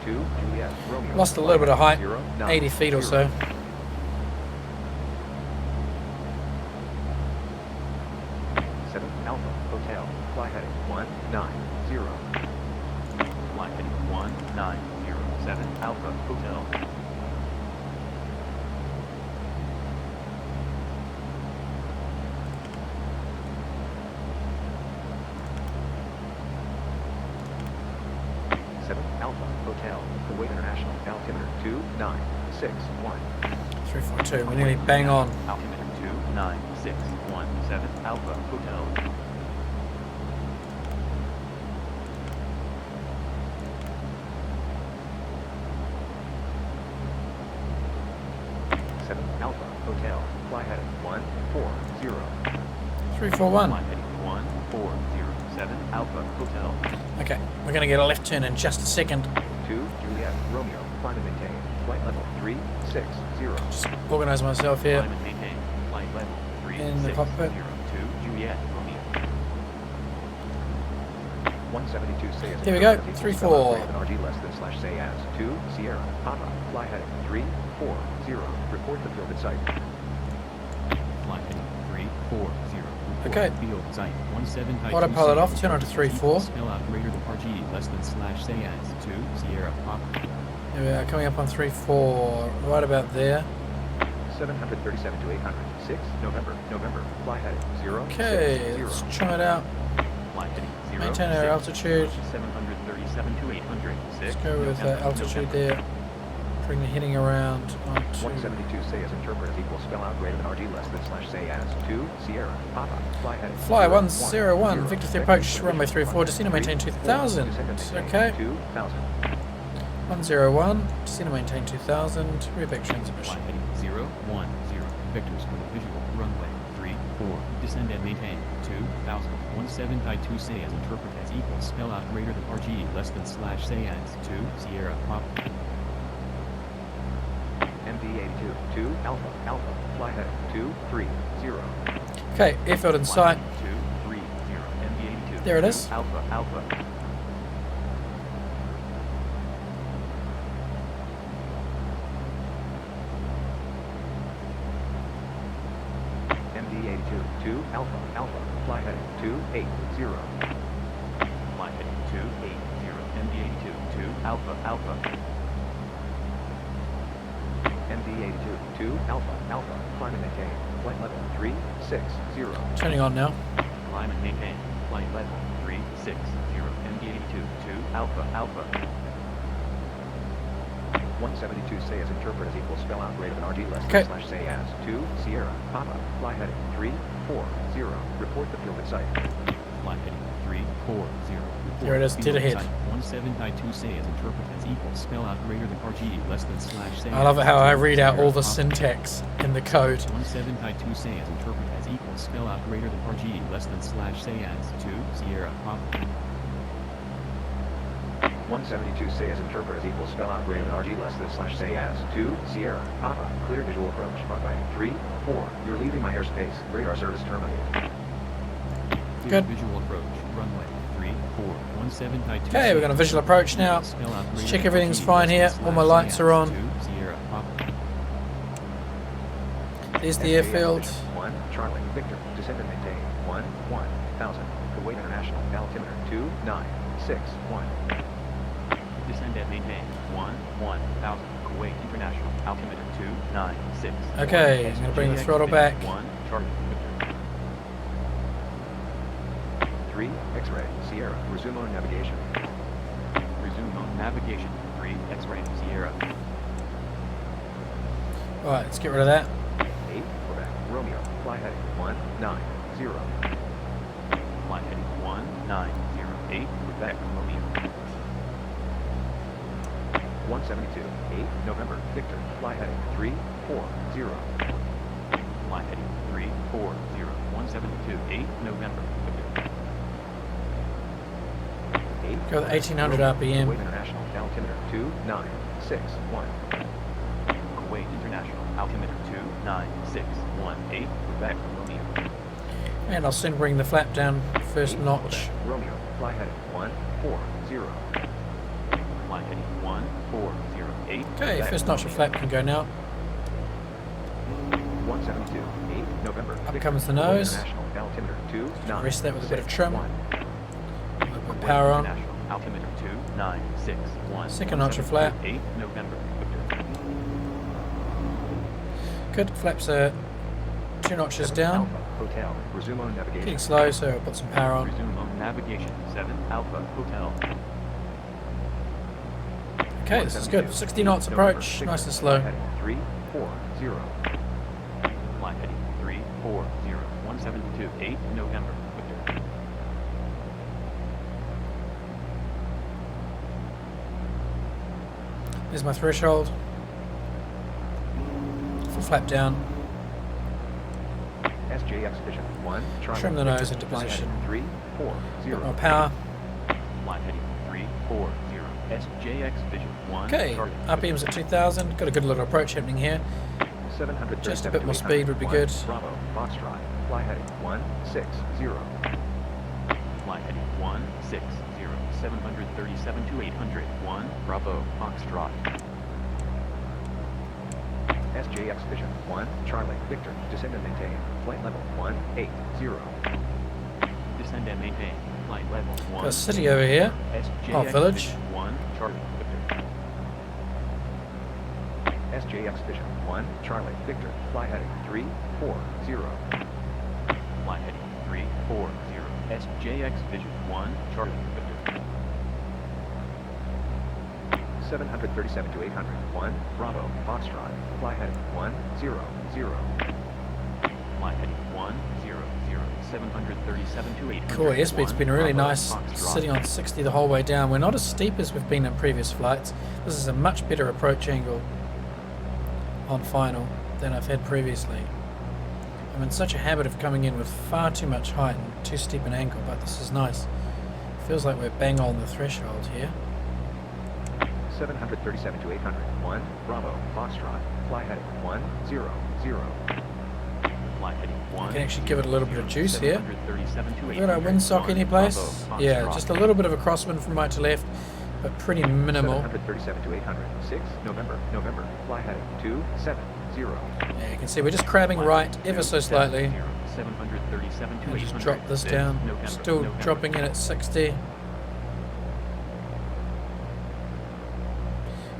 2 Juliet, Romeo. Lost a little bit of height, 090. 80 feet or so. 7 Alpha, Hotel, fly heading 190. Flight heading 1907 Alpha Hotel. Alpha, Hotel, Kuwait International, altimeter 2961. 342. We're nearly bang on. Altimeter 29617 Alpha Hotel. Alpha, Hotel, fly heading 140. 341. Flight heading 1407 Alpha Hotel. Okay, we're going to get a left turn in just a second. 2 Juliet, Romeo, climb and maintain, flight level 360. Just organise myself here. Climb and maintain, flight level 360. In the cockpit. 2 Juliet Romeo. 172 say as Here we go, interpreted, 3-4. RG less than slash say as 2 Sierra, Papa, fly heading 340. Report the field at sight. Flight heading 340. Okay. Field site 17. Autopilot off, turn on to 3-4. Spell out greater than RG less than slash say as 2 Sierra Papa. Here we are, coming up on 3-4, right about there. 737 to 800, 6 November, November, fly heading 060. Okay, let's try it out. Flight heading 0. Maintain our altitude. 737 to 800. 6 Let's go with November, altitude November. there. Bring the heading around onto 172 say as interpret as equals spell out greater than RG less than slash say as 2 Sierra Papa fly heading Fly 0, 101, 0, Victor 3 approach, runway 34, descend and maintain 3, 2000. descend and maintain Okay. 2000. 101, descend and maintain 2000, rear back transmission. Flight heading 010. Vectors for the visual. Runway 34. Descend and maintain 2000. 1792 say as interpret as equals spell out greater than RG less than slash say as 2 Sierra Papa. MD82 2 Alpha Alpha fly heading 230. Okay, airfield in sight. 230. MD82. There it is. Alpha Alpha. MD82 2 Alpha Alpha fly heading 280. Flight heading 280. MD82 2 Alpha Alpha. MD82 2 Alpha Alpha climb and maintain flight level 360. Turning on now. Climb and maintain. Flight level 360. MD82 2 Alpha Alpha. 172 say as interpret as equals spell out greater than RG less Okay. than slash say as 2 Sierra Papa fly heading 340. Report the field at sight. Flight heading 340. There it is, dead ahead. 1792 say as interpret as equals spell out greater than RG less than slash say. I love it how I read out all the Sierra Papa. syntax in the code. 1792 say as interpret as equals spell out greater than RG less than slash say as 2 Sierra Papa. 172 say as interpret as equals spell out greater than RG less than slash say as 2 Sierra Papa clear visual approach runway 34. You're leaving my airspace. Radar service terminated. Clear Good. visual approach runway 34. 1792. Okay, we're going to visual approach now. Spell out Let's greater check than everything's RG fine less here. than All my slash lights say are as on. 2 Sierra Papa. There's the airfield. 1 Charlie Victor descend and maintain 1000 Kuwait International altimeter 2961. Descend and maintain 1000 Kuwait International altimeter 296. Okay, I'm gonna bring the throttle back. 1 Charlie Victor. 3 X-ray Sierra resume on navigation. Resume on navigation 3 X-ray Sierra. Alright, let's get rid of that. 8 Quebec Romeo fly heading 190. Flight heading 1908 Quebec Romeo. 172 8 November Victor fly heading 340. Flight heading 340 172 8 November Victor. 8 Go with 1800 Romeo, RPM. Kuwait International altimeter 2961. Kuwait International altimeter 29618 Quebec Romeo. And I'll soon bring the flap down first 8 notch. Quebec Romeo fly heading 140. Flight heading 1408 Okay, Quebec first notch of Romeo. flap can go now. 172 8 November Up Victor, comes the Kuwait nose. International altimeter 2961. Rest that with a bit of trim. A little bit of Kuwait power on. International altimeter 2961. Second notch of flap. 8 November Victor. Good, flaps are 2 notches 7 down. Alpha Hotel resume on navigation. Getting slow, so I'll put some power on. Resume on navigation 7 Alpha Hotel. Okay, this is good. 60 knots approach, nice and slow. Heading 340. Flight heading 340 172 8 November Victor. There's my threshold. Full flap down. SJX Vision 1 Charlie. Trim the nose into Fly position. heading Bit more 340. power. Flight heading 340 SJX Vision 1 Okay, Charlie. RPM's at 2000. Got a good little approach happening here. 737 Just a bit more to speed would be 801. good. Bravo Foxtrot fly heading 160. Flight heading 160 737 to 800 1 Bravo Foxtrot. SJX Vision 1 Charlie Victor descend and maintain flight level 180. Descend and maintain flight level 1. Got a city over here. SJX Oh, village. Vision 1 Charlie Victor. SJX Vision 1 Charlie Victor fly heading 340. Flight heading 340 SJX Vision 1 Charlie Victor. 737 to 800. 1, Bravo, Foxtrot. Fly heading 100. Fly heading 100. 737 to 800. Cool, airspeed's been really Bravo, nice, Foxtrot. sitting on 60 the whole way down. We're not as steep as we've been in previous flights. This is a much better approach angle on final than I've had previously. I'm in such a habit of coming in with far too much height and too steep an angle, but this is nice. Feels like we're bang on the threshold here. 737 to 800. 1, Bravo, Foxtrot. Fly heading 100. Fly heading 1. I can actually give it a little bit of juice here. 737 to Got our 800. windsock any place? Bravo, Yeah, Foxtrot. just a little bit of a crosswind from right to left, but pretty minimal. 737 to 800. 6, November. Fly heading 270. Yeah, you can see we're just crabbing right ever so slightly. 737 to And 800. just drop this 6, down. November, Still November. dropping in at 60.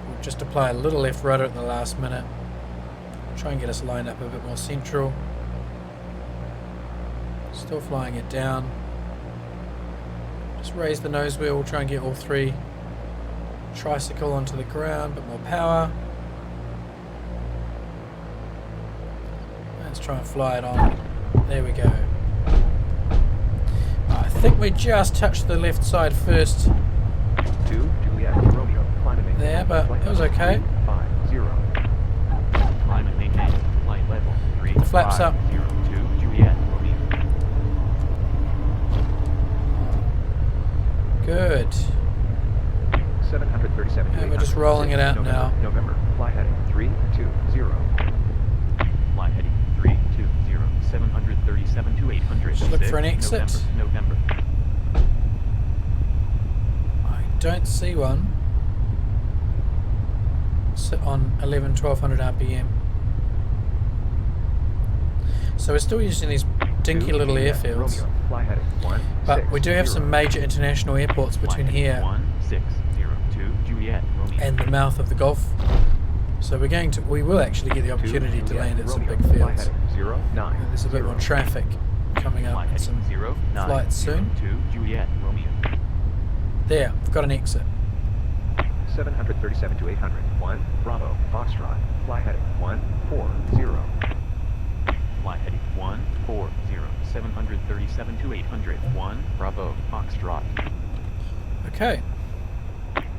We'll just apply a little left rudder at the last minute. Try and get us lined up a bit more central. Still flying it down. Just raise the nose wheel. We'll try and get all three. Tricycle onto the ground, bit more power. Let's try and fly it on. There we go. I think we just touched the left side first 2, Juliet, Romeo. Climb and maintain. there, but Flight it was okay. 50. Climb and maintain. Flight level 3. The flaps up. 2, Juliet, Romeo. Good. 737 to And 800. we're just rolling it out now. November. Fly heading 320. Fly heading 320. 737 to 800. Just look 6, for an exit. November. I don't see one. Sit on 1200 RPM. So we're still using these dinky little airfields, Romeo. Fly heading 1, but we do have some major international airports between here 1602 Juliet, Romeo. and the mouth of the Gulf. So we will actually get the opportunity to land at some big fields. 09. There's a bit more traffic coming up Flight and some heading 09, flights soon. 02 Juliet, Romeo. There, we've got an exit. 737 to 800. 1, Bravo, Foxtrot. Fly heading 140. Fly heading 140. 737 to 800. 1 Bravo, Foxtrot. Okay,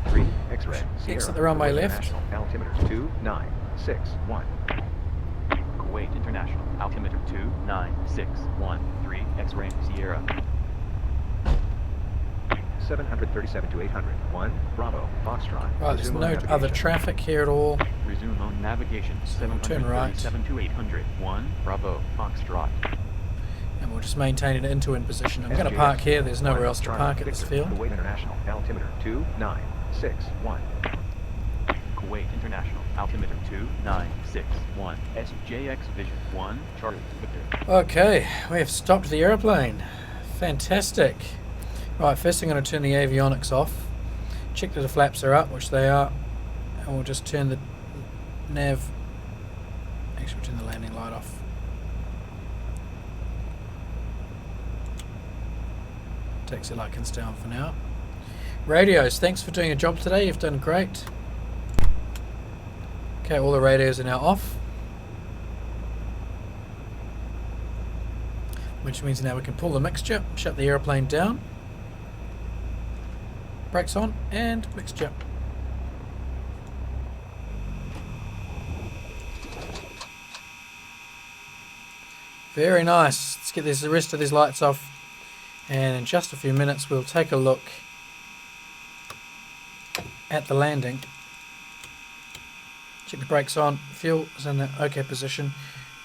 3, X-ray. Exit the runway left. Altimeter 2961. Kuwait International. Altimeter 29613. X-ray Sierra. 737 to 800. 1, Bravo, Foxtrot. right, there's Resume no on other navigation. traffic here at all. Resume on navigation. we'll turn right. 737 to 800. 1 Bravo, Foxtrot. And we'll just maintain an into-wind position. I'm going to park here, there's nowhere else to park at this field. Kuwait International. Altimeter 2961. Kuwait International. Altimeter 2961. SJX Vision 1 Charlie Victor. Okay, we have stopped the aeroplane. Fantastic. Right, first I'm going to turn the avionics off. Check that the flaps are up, which they are. And we'll just turn the nav... Actually, we'll turn the landing light off. Taxi light can stay on for now. Radios, thanks for doing a job today. You've done great. Okay, all the radios are now off. Which means now we can pull the mixture, shut the airplane down. Brakes on and mixture. Very nice. Let's get the rest of these lights off. And in just a few minutes we'll take a look at the landing. Check the brakes on, fuel is in the OK position,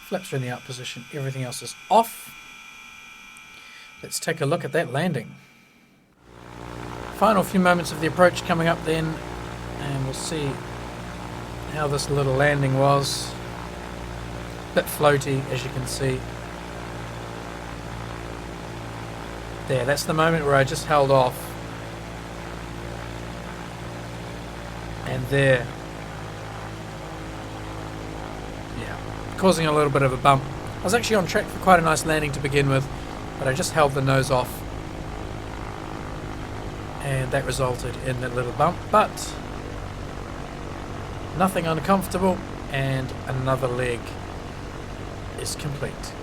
flaps are in the out position, everything else is off. Let's take a look at that landing. Final few moments of the approach coming up then, and we'll see how this little landing was. Bit floaty, as you can see. There, that's the moment where I just held off. And there. Yeah, causing a little bit of a bump. I was actually on track for quite a nice landing to begin with, but I just held the nose off. And that resulted in that little bump, but Nothing uncomfortable, and another leg is complete.